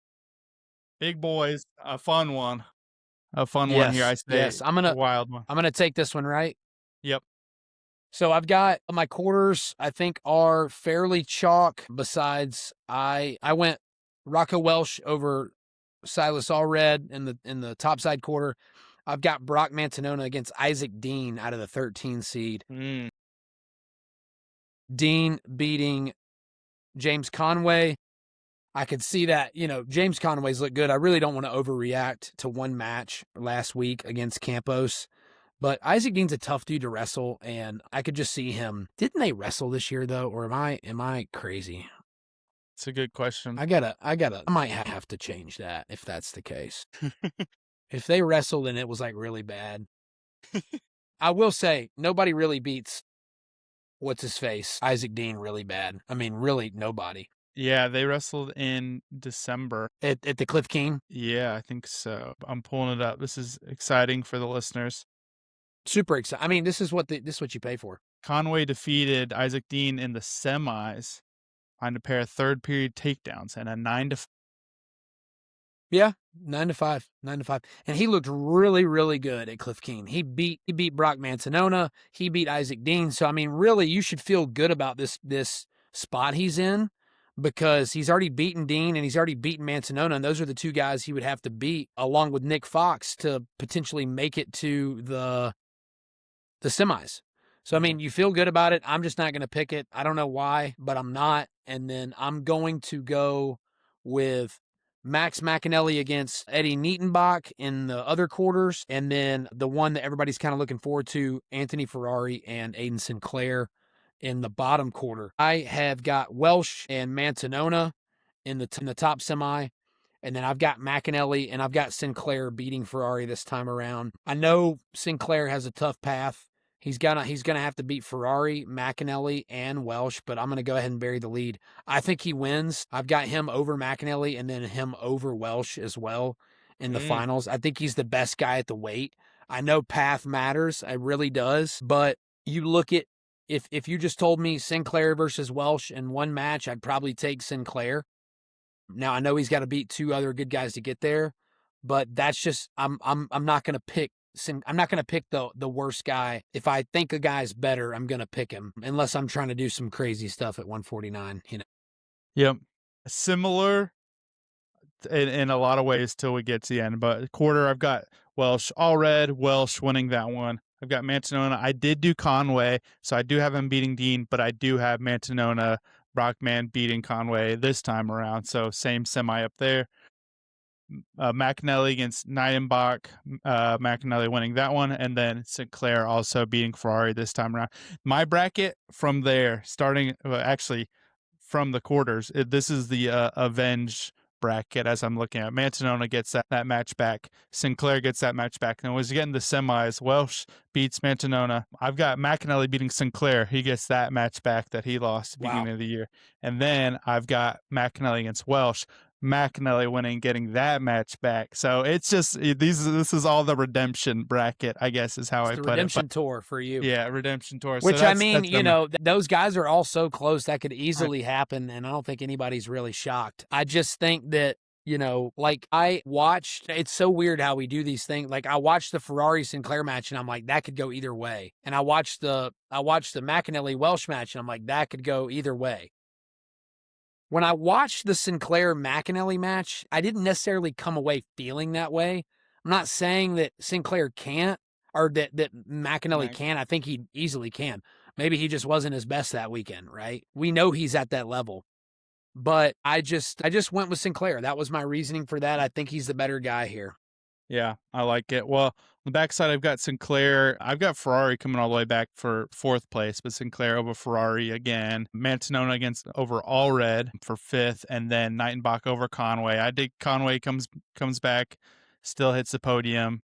Big boys, a fun one. One here. I say yes. a wild one. I'm gonna take this one, right? Yep. So I've got my quarters, I think, are fairly chalk. Besides, I went Rocco Welsh over Silas Allred in the top side quarter. I've got Brock Mantanona against Isaac Dean out of the 13 seed. Dean beating James Conway. I could see that, James Conway's look good. I really don't want to overreact to one match last week against Campos. But Isaac Dean's a tough dude to wrestle, and I could just see him. Didn't they wrestle this year though, or am I crazy? It's a good question. I might have to change that if that's the case. If they wrestled and it was like really bad, I will say nobody really beats what's his face Isaac Dean really bad. I mean, really nobody. Yeah, they wrestled in December at the Cliff King. Yeah, I think so. I'm pulling it up. This is exciting for the listeners. Super exciting. I mean, this is what you pay for. Conway defeated Isaac Dean in the semis on a pair of third period takedowns and a 9-5. Yeah, 9-5, and he looked really, really good at Cliff King. He beat Brock Mantanona. He beat Isaac Dean. So I mean, really, you should feel good about this spot he's in, because he's already beaten Dean and he's already beaten Mantanona, and those are the two guys he would have to beat along with Nick Fox to potentially make it to the semis. So, I mean, you feel good about it. I'm just not going to pick it. I don't know why, but I'm not. And then I'm going to go with Max McAnally against Eddie Nietenbach in the other quarters. And then the one that everybody's kind of looking forward to, Anthony Ferrari and Aiden Sinclair in the bottom quarter. I have got Welsh and Mantanona in the top semi. And then I've got McAnally and I've got Sinclair beating Ferrari this time around. I know Sinclair has a tough path. He's gonna have to beat Ferrari, McAnally, and Welsh, but I'm gonna go ahead and bury the lead. I think he wins. I've got him over McAnally and then him over Welsh as well in the finals. I think he's the best guy at the weight. I know path matters, it really does, but you look at if you just told me Sinclair versus Welsh in one match, I'd probably take Sinclair. Now I know he's got to beat two other good guys to get there, but that's just I'm not gonna pick. I'm not going to pick the worst guy. If I think a guy's better, I'm going to pick him, unless I'm trying to do some crazy stuff at 149, Yep. Similar in a lot of ways till we get to the end. But quarter, I've got Welsh, Allred, Welsh winning that one. I've got Mantanona. I did do Conway, so I do have him beating Dean, but I do have Mantanona, Brockman beating Conway this time around. So same semi up there. McAnally against Niedenbach, McAnally winning that one, and then Sinclair also beating Ferrari this time around. My bracket from there, starting actually from the quarters, this is the Avenge bracket as I'm looking at. Mantanona gets that match back. Sinclair gets that match back. And was getting the semis. Welsh beats Mantanona. I've got McAnally beating Sinclair. He gets that match back that he lost at the beginning of the year. And then I've got McAnally against Welsh. McAnally winning, getting that match back. So it's just this is all the redemption bracket, I guess, is how I put it. The redemption tour for you. Yeah, redemption tour. Which, so I mean, those guys are all so close that could easily happen, and I don't think anybody's really shocked. I just think that, like I watched, it's so weird how we do these things. Like I watched the Ferrari Sinclair match and I'm like, that could go either way. And I watched the McAnally Welsh match and I'm like, that could go either way. When I watched the Sinclair McAnally match, I didn't necessarily come away feeling that way. I'm not saying that Sinclair can't or that McAnally can. I think he easily can. Maybe he just wasn't his best that weekend, right? We know he's at that level. But I just went with Sinclair. That was my reasoning for that. I think he's the better guy here. Yeah, I like it. Well, on the backside, I've got Sinclair. I've got Ferrari coming all the way back for 4th place, but Sinclair over Ferrari again. Mantanona over Allred for 5th, and then Knightenbach over Conway. I think Conway comes back, still hits the podium.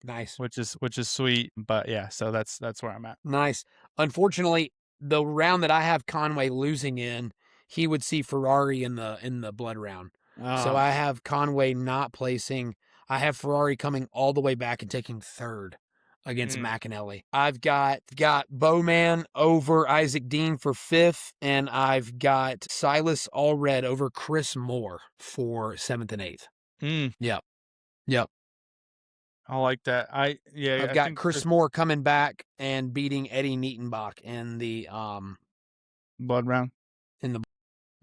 Nice. Which is sweet. But yeah, so that's where I'm at. Nice. Unfortunately, the round that I have Conway losing in, he would see Ferrari in the blood round. So I have Conway not placing. I have Ferrari coming all the way back and taking 3rd against McAnally. I've got Bowman over Isaac Dean for 5th, and I've got Silas Allred over Chris Moore for 7th and 8th. Yep. I like that. I've got Chris Moore coming back and beating Eddie Nietenbach in the blood round.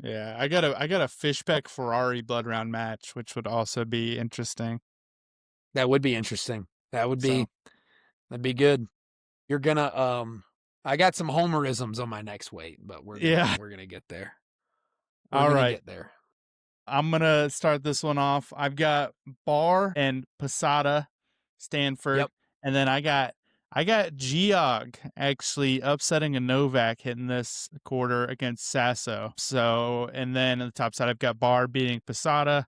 Yeah, I got a Fishbeck Ferrari blood round match, which would also be interesting. That would be interesting. That'd be good. You're gonna I got some homerisms on my next weight, but we're gonna get there. All right. Get there. I'm gonna start this one off. I've got Barr and Posada, Stanford, and then I got Geog actually upsetting a Novak hitting this quarter against Sasso. So, and then on the top side, I've got Barr beating Posada,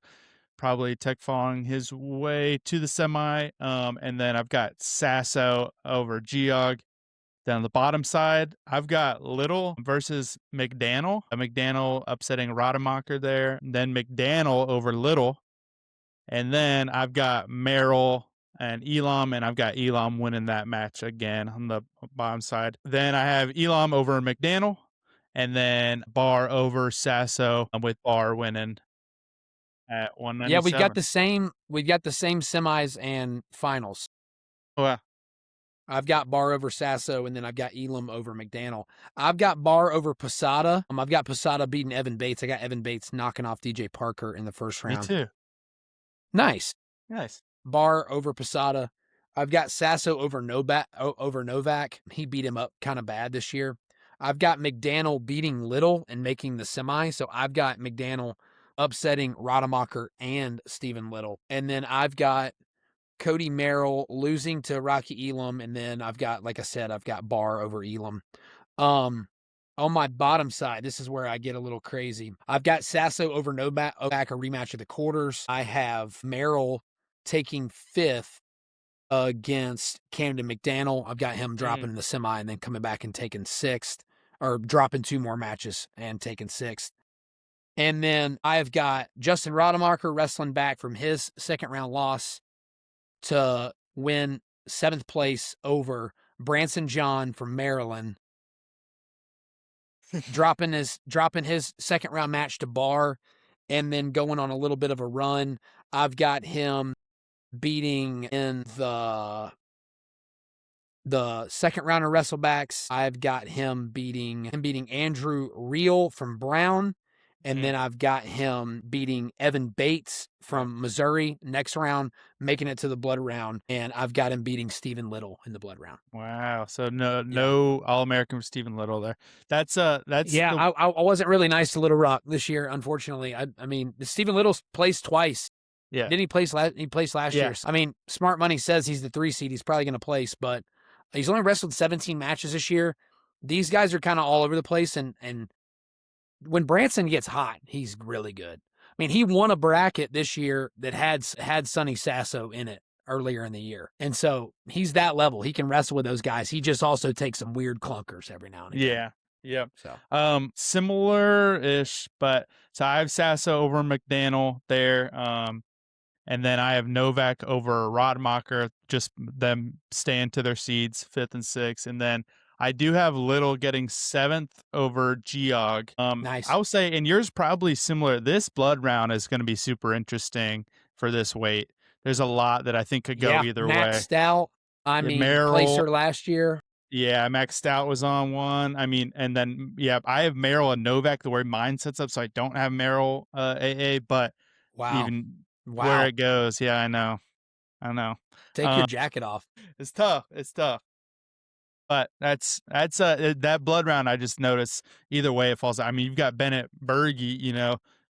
probably tech falling his way to the semi. And then I've got Sasso over Geog. Then on the bottom side, I've got Little versus McDaniel. McDaniel upsetting Rademacher there. Then McDaniel over Little. And then I've got Merrill and Elam, and I've got Elam winning that match again on the bottom side. Then I have Elam over McDaniel, and then Barr over Sasso, with Barr winning at 197. Yeah, we've got the same semis and finals. Oh, wow. I've got Barr over Sasso, and then I've got Elam over McDaniel. I've got Barr over Posada. I've got Posada beating Evan Bates. I got Evan Bates knocking off DJ Parker in the first round. Me too. Nice. Barr over Posada. I've got Sasso over Novak. He beat him up kind of bad this year. I've got McDaniel beating Little and making the semi. So I've got McDaniel upsetting Rademacher and Stephen Little. And then I've got Cody Merrill losing to Rocky Elam. And then I've got, like I said, I've got Barr over Elam. On my bottom side, this is where I get a little crazy. I've got Sasso over Novak, a rematch of the quarters. I have Merrill taking 5th against Camden McDaniel. I've got him dropping in the semi and then coming back and taking 6th, or dropping 2 more matches and taking 6th. And then I've got Justin Rademacher wrestling back from his 2nd round loss to win 7th place over Branson John from Maryland. dropping his 2nd round match to Barr and then going on a little bit of a run. I've got him beating in the 2nd round of wrestlebacks. I've got him beating Andrew Reel from Brown. And then I've got him beating Evan Bates from Missouri next round, making it to the blood round. And I've got him beating Stephen Little in the blood round. Wow. So no All-American for Stephen Little there. I wasn't really nice to Little Rock this year, unfortunately. I mean, Stephen Little's placed twice. Yeah. Didn't he place last year? I mean, Smart Money says he's the 3 seed. He's probably going to place, but he's only wrestled 17 matches this year. These guys are kind of all over the place, and when Branson gets hot, he's really good. mean, he won a bracket this year that had Sonny Sasso in it earlier in the year. And so he's that level. He can wrestle with those guys. He just also takes some weird clunkers every now and again. Yeah. Yep. So Similar-ish, but so I have Sasso over McDaniel there. And then I have Novak over Rodmacher, just them staying to their seeds, 5th and 6th. And then I do have Little getting 7th over Geog. nice. I will say, and yours probably similar. This blood round is going to be super interesting for this weight. There's a lot that I think could go either way. Maxed out. I mean, Merrill, placer last year. yeah, Max Stout was on one. I mean, and then I have Merrill and Novak the way mine sets up, so I don't have Merrill AA, but even where it goes, yeah, I know. Take your jacket off. It's tough. But that's that blood round. I just noticed either way it falls. I mean, you've got Bennett Berge.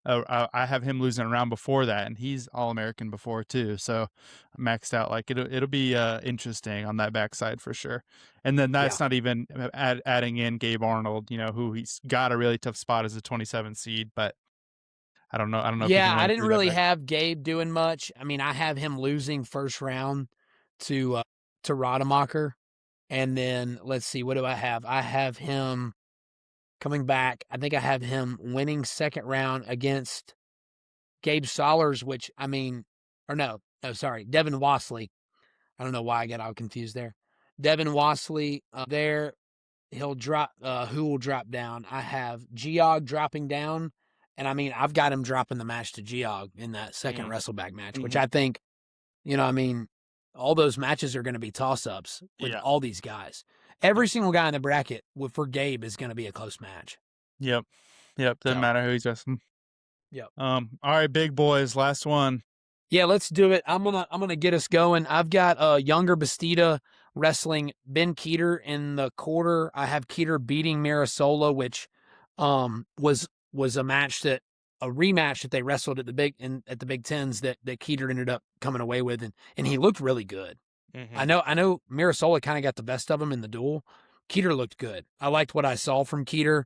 I have him losing a round before that, and he's All American before too. So maxed out. Like it'll be interesting on that backside for sure. And then that's not even adding in Gabe Arnold. Who he's got a really tough spot as a 27 seed, but I don't know. Yeah, I didn't really have Gabe doing much. I mean, I have him losing first round to Rademacher. And then let's see, what do I have? I have him coming back. I think I have him winning second round against Gabe Sollers, which Devin Wassley. I don't know why I got all confused there. Devin Wassley there. He'll drop. Who will drop down? I have Geog dropping down, and I mean I've got him dropping the match to Geog in that second wrestleback match, which I think, all those matches are going to be toss-ups with all these guys. Every single guy in the bracket for Gabe is going to be a close match. Yep. Doesn't matter who he's wrestling. Yep. All right, big boys. Last one. Yeah, let's do it. I'm gonna get us going. I've got Younger Bastida wrestling Ben Keeter in the quarter. I have Keeter beating Mirasola, which was a rematch that they wrestled at the Big Tens that Keeter ended up coming away with, and he looked really good. Mm-hmm. I know Mirasola kind of got the best of him in the duel. Keeter looked good. I liked what I saw from Keeter.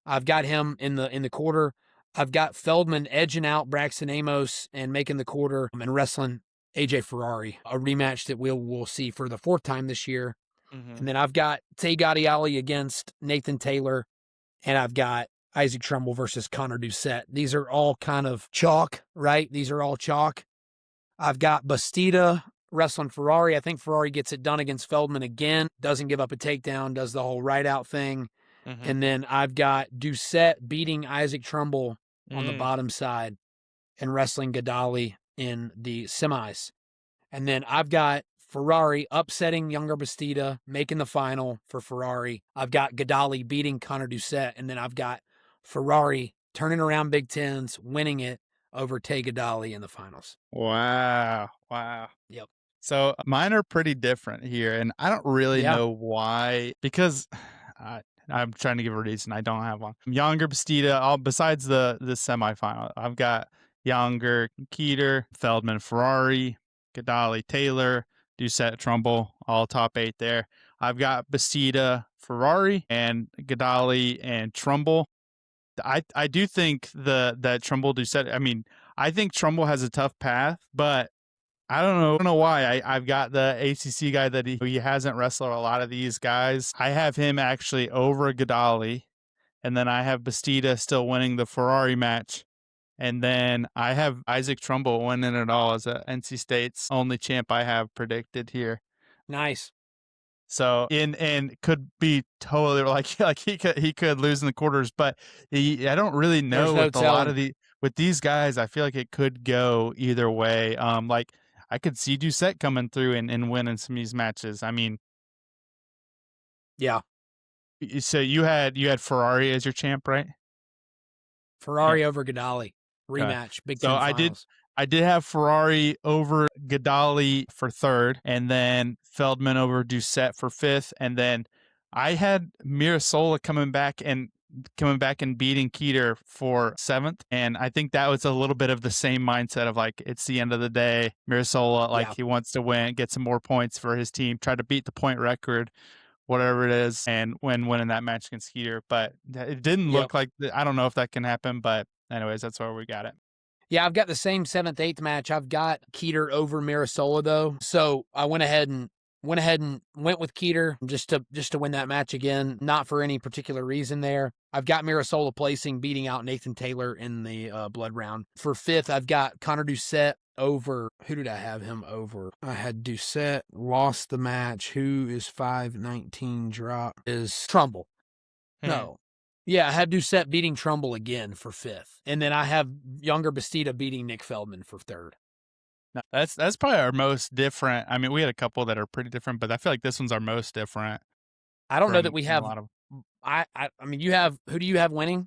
I've got him in the quarter. I've got Feldman edging out Braxton Amos and making the quarter and wrestling AJ Ferrari, a rematch that we'll see for the 4th time this year. Mm-hmm. And then I've got Tay Gadiali against Nathan Taylor, and I've got Isaac Trumbull versus Connor Doucette. These are all kind of chalk, right? These are all chalk. I've got Bastida wrestling Ferrari. I think Ferrari gets it done against Feldman again, doesn't give up a takedown, does the whole right out thing. Mm-hmm. And then I've got Doucette beating Isaac Trumbull on the bottom side and wrestling Gadali in the semis. And then I've got Ferrari upsetting Younger Bastida, making the final for Ferrari. I've got Gadali beating Connor Doucette, and then I've got Ferrari turning around Big Tens, winning it over Tay Gadali in the finals. Wow. Yep. So mine are pretty different here, and I don't really know why, because I'm trying to give a reason. I don't have one. Younger Bastida, besides the semifinal, I've got Younger, Keeter, Feldman, Ferrari, Gadali, Taylor, Doucette, Trumbull, all top 8 there. I've got Bastida, Ferrari, and Gadali and Trumbull. I do think that Trumbull Doucette. I mean, I think Trumbull has a tough path, but I don't know why. I've got the ACC guy that he hasn't wrestled a lot of these guys. I have him actually over Gadali, and then I have Bastida still winning the Ferrari match. And then I have Isaac Trumbull winning it all as a NC State's only champ I have predicted here. Nice. So and could be totally like he could lose in the quarters, but I don't really know with a lot of with these guys. I feel like it could go either way. Like I could see Doucette coming through and winning some of these matches. I mean, yeah. So you had Ferrari as your champ, right? Ferrari over Gadali rematch. Big Ten finals. I did have Ferrari over Gadali for 3rd, and then Feldman over Doucette for 5th, and then I had Mirasola coming back and beating Keeter for 7th, and I think that was a little bit of the same mindset of like it's the end of the day. Mirasola, he wants to win, get some more points for his team, try to beat the point record, whatever it is, and winning that match against Keeter. But it didn't look like I don't know if that can happen, but anyways, that's where we got it. Yeah, I've got the same 7th, 8th match. I've got Keeter over Mirasola though. So I went ahead and went with Keeter just to win that match again, not for any particular reason there. I've got Mirasola placing, beating out Nathan Taylor in the blood round. For 5th, I've got Connor Doucette over. Who did I have him over? I had Doucette, lost the match. Who is 519 drop? Is Trumbull. Hmm. No. Yeah, I have Doucette beating Trumbull again for 5th. And then I have Younger Bastida beating Nick Feldman for 3rd. No, that's probably our most different. I mean, we had a couple that are pretty different, but I feel like this one's our most different I don't know that we from a have. lot of I mean, you have. Who do you have winning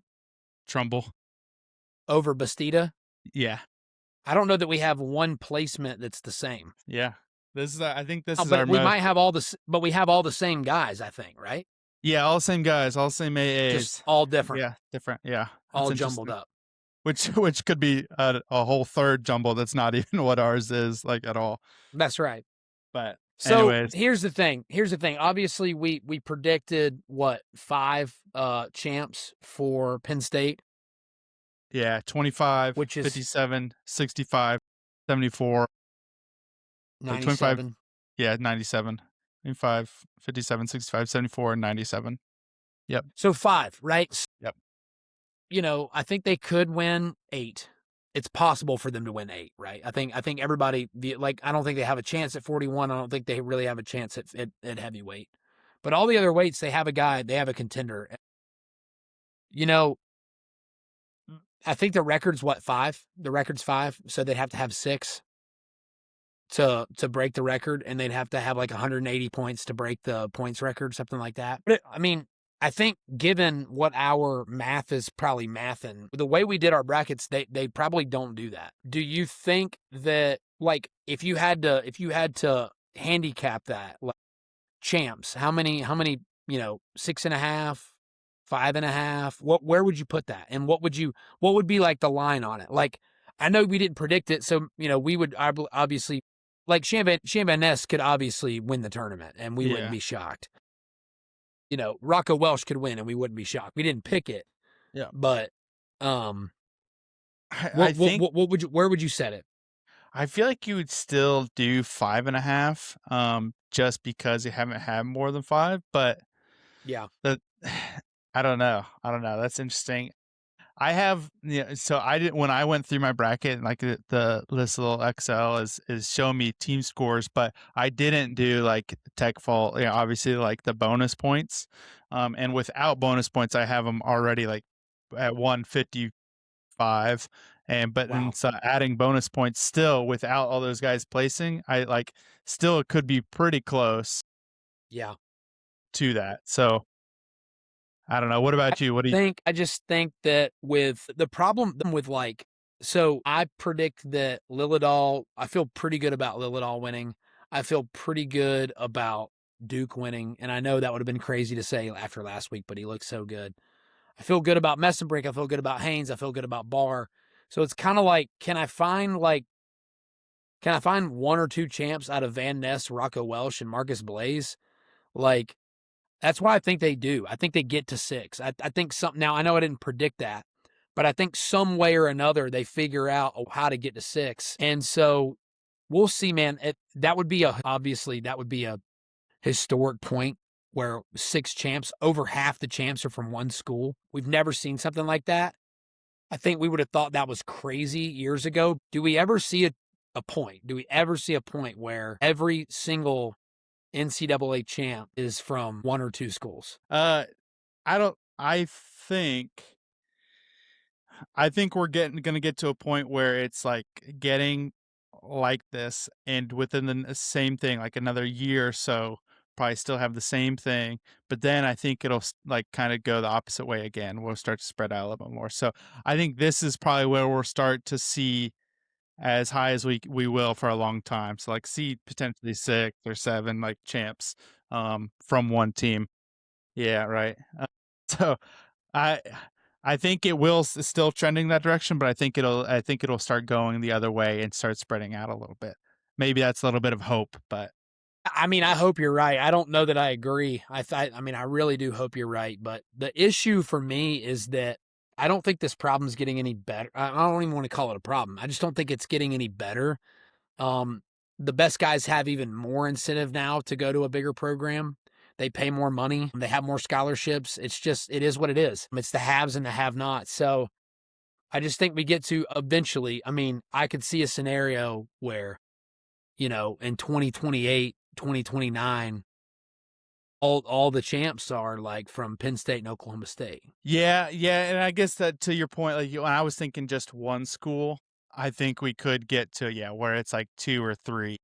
Trumbull. over Bastida? Yeah, I don't know that we have one placement that's the same. yeah. This is I think this is our But we most. might have all the. But we have all the same guys. I think, right? Yeah, all the same guys, all the same Just AAs. all different, Yeah, different. Yeah, that's all jumbled interesting. up. Which could be a whole third jumble that's not even what ours is like at all. That's right. But So anyways, here's the thing. Obviously, we predicted what 5 champs for Penn State, yeah, 25, which is 57, 65, 74. Wait, 25, 97. yeah, 97. 25, 57, 65, 74, and 97. Yep. So 5, right? Yep. I think they could win 8. It's possible for them to win 8, right? I think everybody I don't think they have a chance at 41. I don't think they really have a chance at heavyweight. But all the other weights, they have a contender. You know, I think the record's 5? The record's 5, so they'd have to have 6 to break the record, and they'd have to have like 180 points to break the points record, something like that. But I mean, I think given what our math is probably mathing, the way we did our brackets, they probably don't do that. Do you think that like if you had to handicap that like champs, how many 6.5, 5.5? Where would you put that? And what would be like the line on it? Like I know we didn't predict it, so we would obviously like Cham Van Ness could obviously win the tournament, and we wouldn't Yeah. be shocked. Rocco Welsh could win, and we wouldn't be shocked. We didn't pick it, Yeah. but I think what would you? Where would you set it? I feel like you would still do 5.5, just because you haven't had more than 5, but Yeah, the I don't know. I don't know. That's interesting. I have so I did when I went through my bracket, like this little Excel is showing me team scores, but I didn't do like tech fault, obviously like the bonus points. And without bonus points, I have them already like at 155. But then wow, so adding bonus points still without all those guys placing, I like still it could be pretty close yeah. to that. So I don't know. What about you? What do you I just think that with the problem with so I predict that Lilladall, I feel pretty good about Lilladall winning. I feel pretty good about Duke winning. And I know that would have been crazy to say after last week, but he looks so good. I feel good about Messenbrink. I feel good about Haynes. I feel good about Barr. So it's kind of like, can I find 1 or 2 champs out of Van Ness, Rocco Welsh, and Marcus Blaze? Like, that's why I think they do. I think they get to 6. I think now I know I didn't predict that, but I think some way or another they figure out how to get to 6. And so we'll see, man. That would be a historic point where 6 champs, over half the champs are from one school. We've never seen something like that. I think we would have thought that was crazy years ago. Do we ever see a point? Do we ever see a point where every single NCAA champ is from 1 or 2 schools? I don't I think we're gonna get to a point where it's like getting like this, and within the same thing, like another year or so, probably still have the same thing. But then I think it'll like kind of go the opposite way again. We'll start to spread out a little bit more. So I think this is probably where we'll start to see as high as we will for a long time. So like see potentially 6 or 7 like champs from one team. Yeah, right. So I I think it will still trending that direction, but I think it'll start going the other way and start spreading out a little bit. Maybe that's a little bit of hope, but I mean, I hope you're right. I don't know that I agree. I mean, I really do hope you're right. But the issue for me is that I don't think this problem's getting any better. I don't even want to call it a problem. I just don't think it's getting any better. Um, the best guys have even more incentive now to go to a bigger program. They pay more money. They have more scholarships. It's just, it is what it is. It's the haves and the have nots. So I just think we get to eventually, I mean, I could see a scenario where, in 2028, 2029, all the champs are like from Penn State and Oklahoma State. Yeah, and I guess that to your point, like when I was thinking just one school, I think we could get to where it's like 2 or 3.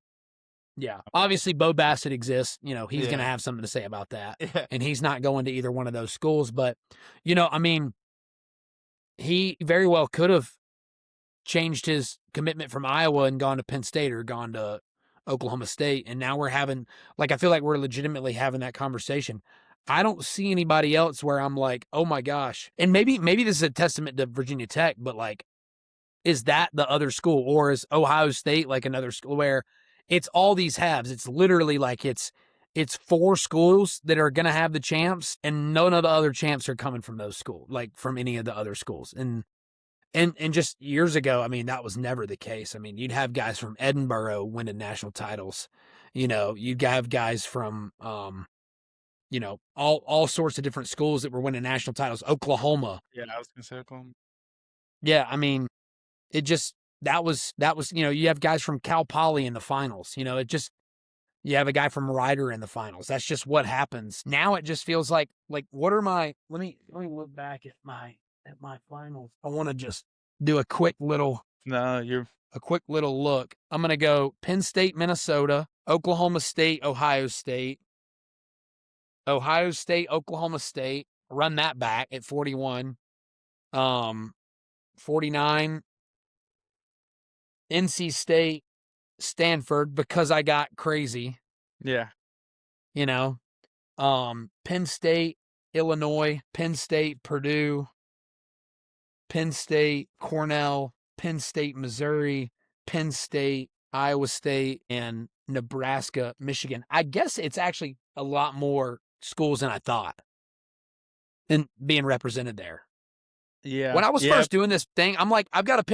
Yeah. Obviously, Bo Bassett exists. He's going to Yeah. have something to say about that. Yeah. And he's not going to either one of those schools. But, I mean, he very well could have changed his commitment from Iowa and gone to Penn State or gone to Oklahoma State. And now we're having, I feel like we're legitimately having that conversation. I don't see anybody else where I'm like, oh my gosh. And maybe this is a testament to Virginia Tech, but is that the other school, or is Ohio State like another school where it's all these halves? It's literally like it's 4 schools that are going to have the champs, and none of the other champs are coming from those schools, like from any of the other schools. And just years ago, I mean, that was never the case. I mean, you'd have guys from Edinburgh winning national titles. You'd have guys from all sorts of different schools that were winning national titles. Oklahoma. Yeah, I was gonna say Oklahoma. Yeah, I mean, it just that was you have guys from Cal Poly in the finals. You have a guy from Rider in the finals. That's just what happens. Now it just feels like what are my let me look back at my finals. I want to just do a quick little look. I'm gonna go Penn State, Minnesota, Oklahoma State, Ohio State, Oklahoma State. Run that back at 41. 49 NC State, Stanford, because I got crazy. Yeah. Penn State, Illinois, Penn State, Purdue, Penn State, Cornell, Penn State, Missouri, Penn State, Iowa State, and Nebraska, Michigan. I guess it's actually a lot more schools than I thought and being represented there. Yeah. When I was first doing this thing, I'm like, I've got 8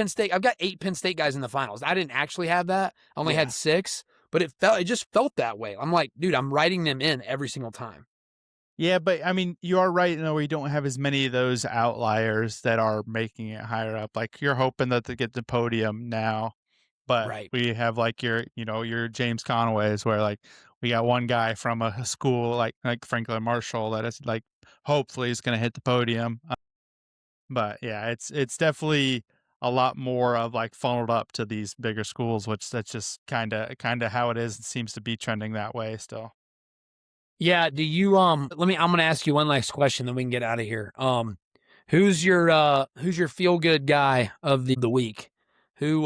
Penn State guys in the finals. I didn't actually have that. I only had 6, but it just felt that way. I'm like, dude, I'm writing them in every single time. Yeah, but I mean, you are right. We don't have as many of those outliers that are making it higher up. Like you're hoping that they get the podium now, but we have like your James Conways, where like we got one guy from a school like Franklin Marshall that is like hopefully is going to hit the podium. But yeah, it's definitely a lot more of like funneled up to these bigger schools, which that's just kind of how it is. It seems to be trending that way still. Yeah. Do you I'm gonna ask you one last question, then we can get out of here. Who's your feel good guy of the week? Who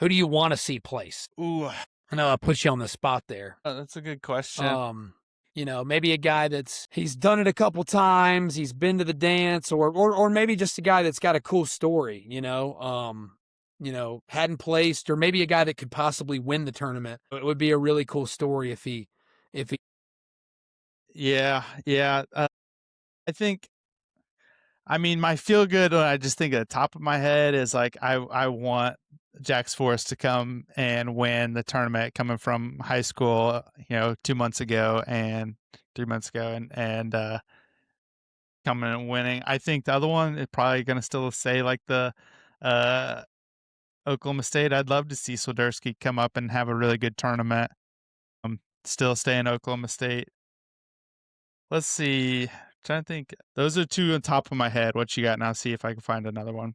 do you want to see place? Ooh, I know I put you on the spot there. That's a good question. Maybe a guy he's done it a couple times, he's been to the dance, or maybe just a guy that's got a cool story, hadn't placed, or maybe a guy that could possibly win the tournament. It would be a really cool story if he. Yeah. I think, I mean, my feel good, I just think at the top of my head is like, I want Jax Forrest to come and win the tournament coming from high school, 2 months ago and 3 months ago and coming and winning. I think the other one is probably going to still say like the Oklahoma State. I'd love to see Swiderski come up and have a really good tournament. Still stay in Oklahoma State. Let's see. Trying to think. Those are 2 on top of my head. What you got now? See if I can find another one.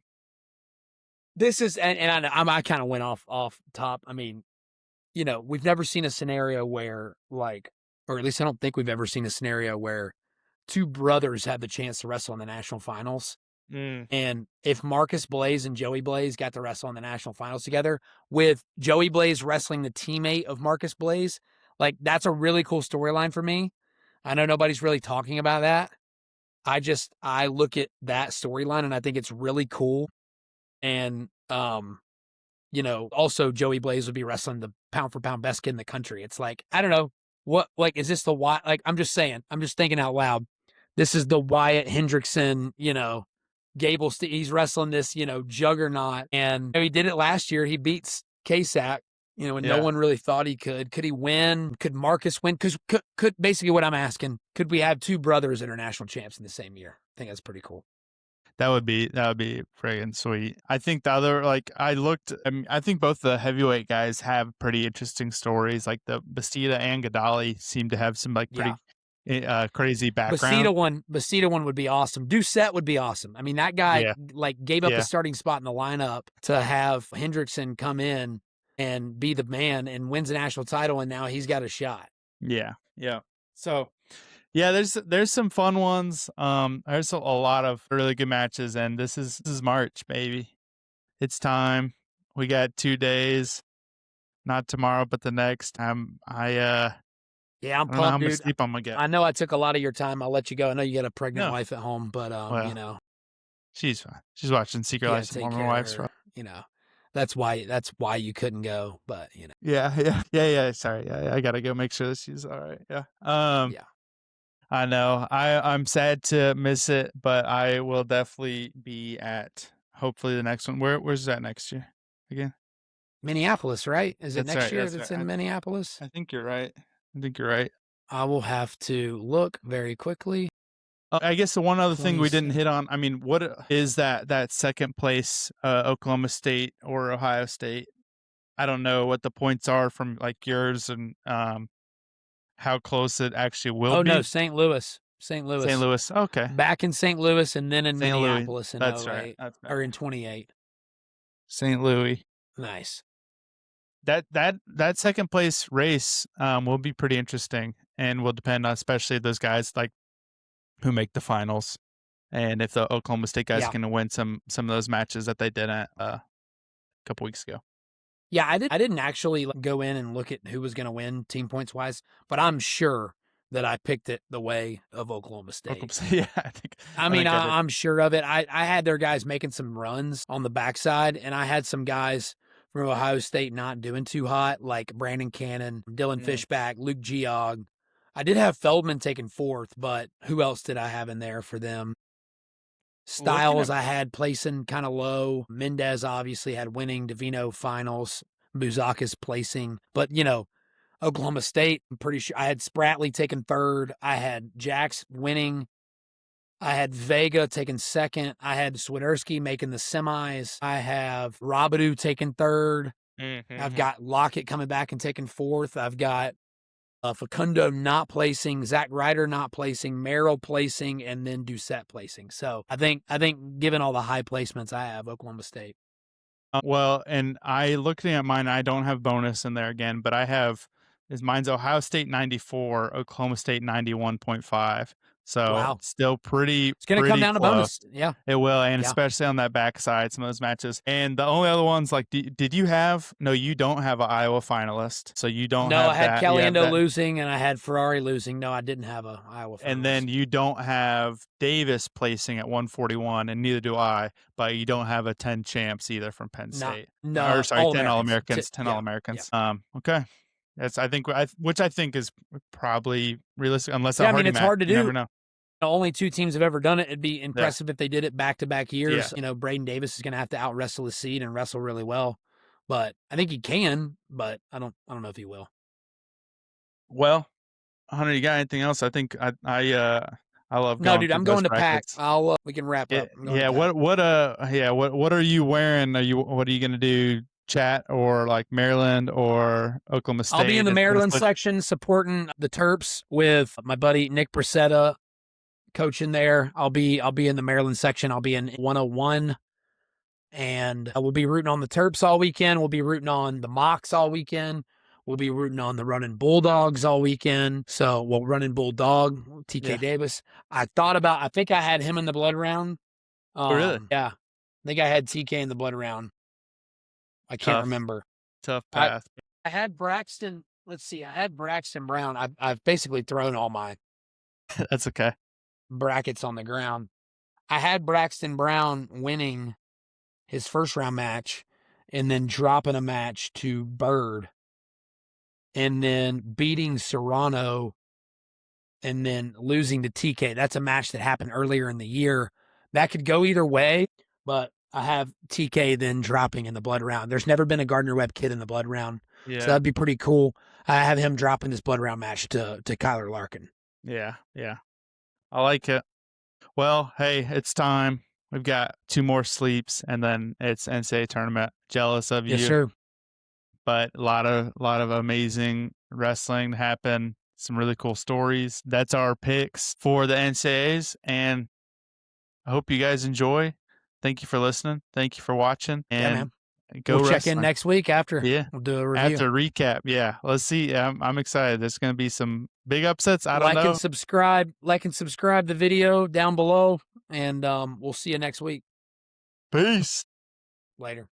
This is, and I kind of went off top. I mean, we've never seen a scenario where or at least I don't think we've ever seen a scenario where 2 brothers have the chance to wrestle in the national finals. And if Marcus Blaze and Joey Blaze got to wrestle in the national finals together, with Joey Blaze wrestling the teammate of Marcus Blaze, that's a really cool storyline for me. I know nobody's really talking about that. I look at that storyline and I think it's really cool. And, also Joey Blaze would be wrestling the pound for pound best kid in the country. It's like, I don't know what, is this the I'm just saying, I'm just thinking out loud. This is the Wyatt Hendrickson, He's wrestling this, juggernaut. And he did it last year. He beats K-Sac, and no one really thought he could. Could he win? Could Marcus win? Because could basically what I'm asking, could we have two brothers international champs in the same year? I think that's pretty cool. That would be friggin' sweet. I think the other, I think both the heavyweight guys have pretty interesting stories. Like the Bastida and Gadali seem to have some pretty crazy background. Bastida one would be awesome. Doucette would be awesome. I mean, that guy gave up a starting spot in the lineup to have Hendrickson come in and be the man and wins a national title, and now he's got a shot. Yeah. So yeah, there's some fun ones. There's a lot of really good matches, and this is March, baby. It's time. We got 2 days, not tomorrow, but the next. I'm pumped, dude. How much sleep I'm gonna get. I know I took a lot of your time. I'll let you go. I know you got a pregnant wife at home, but she's fine. She's watching Secret Life of Mormon Wives. That's why you couldn't go. But Yeah. Sorry, I gotta go make sure that she's all right. Yeah. I know. I'm sad to miss it, but I will definitely be at hopefully the next one. Where's that next year again? Minneapolis, right? Is it next year that's in Minneapolis? I think you're right. I will have to look very quickly. I guess the one other thing we didn't hit on, I mean, what is that second place, Oklahoma State or Ohio State? I don't know what the points are from yours and how close it actually will be. Oh, no, St. Louis. Okay. Back in St. Louis and then in Minneapolis in 08. That's right. Or in 28. St. Louis. Nice. That second place race will be pretty interesting and will depend on especially those guys who make the finals, and if the Oklahoma State guys are going to win some of those matches that they did a couple weeks ago. Yeah, I didn't actually go in and look at who was going to win team points wise, but I'm sure that I picked it the way of Oklahoma State. Yeah, I'm sure of it. I had their guys making some runs on the backside, and I had some guys from Ohio State not doing too hot, like Brandon Cannon, Dylan Fishback, Luke Geog. I did have Feldman taking fourth, but who else did I have in there for them? Styles I had placing kind of low. Mendez obviously had winning. Davino finals. Buzakis placing. But, Oklahoma State, I'm pretty sure. I had Spratley taking third. I had Jax winning. I had Vega taking second. I had Swiderski making the semis. I have Robidoux taking third. Mm-hmm. I've got Lockett coming back and taking fourth. I've got Facundo not placing, Zach Ryder not placing, Merrill placing, and then Doucette placing. So I think given all the high placements I have, Oklahoma State. Well, and I looking at mine, I don't have bonus in there again, but I have mine's Ohio State 94, Oklahoma State 91.5. So still pretty. It's going to come down to bonus. Yeah, it will, and especially on that backside, some of those matches. And the only other ones, did you have? No, you don't have an Iowa finalist, so you don't. No, I had Caliendo losing, and I had Ferrari losing. No, I didn't have a Iowa finalist. And then you don't have Davis placing at 141, and neither do I. But you don't have a 10 champs either from Penn State. No, or sorry, 10 All-Americans. 10 All-Americans. Okay. That's which I think is probably realistic, unless it's hard to do. You never know. Only two teams have ever done it. It'd be impressive if they did it back-to-back years. Yeah. Braden Davis is going to have to out-wrestle his seed and wrestle really well. But I think he can, but I don't know if he will. Well, Hunter, you got anything else? I think I love going. No, dude, I'm going to brackets. Pack. We can wrap up. Yeah. What are you wearing? What are you going to do? Chat or Maryland or Oklahoma State? I'll be in the Maryland section supporting the Terps with my buddy Nick Bracetta coaching there. I'll be in the Maryland section. I'll be in 101, and we'll be rooting on the Terps all weekend. We'll be rooting on the Mocs all weekend. We'll be rooting on the Running Bulldogs all weekend. So Running Bulldog, TK Davis. I think I had him in the blood round. Really? Yeah. I think I had TK in the blood round. I can't remember. Tough path. I had Braxton. Let's see. I had Braxton Brown. I've basically thrown all my That's okay. brackets on the ground. I had Braxton Brown winning his first round match and then dropping a match to Bird and then beating Serrano and then losing to TK. That's a match that happened earlier in the year. that could go either way, but I have TK then dropping in the blood round. There's never been a Gardner Webb kid in the blood round, so Yeah. that'd be pretty cool. I have him dropping this blood round match to Kyler Larkin. Yeah. Yeah. I like it. Well, hey, it's time. We've got 2 more sleeps, and then it's NCAA tournament. Jealous of Yes, you, sir. but a lot of amazing wrestling happen. Some really cool stories. That's our picks for the NCAAs, and I hope you guys enjoy. Thank you for listening. Thank you for watching, Yeah, and man. go We'll check in wrestling. next week after. Yeah. We'll do a review. After recap, yeah. Let's see. I'm excited. There's going to be some big upsets. I don't Like know. and subscribe. Like and subscribe the video down below, and we'll see you next week. Peace. Later.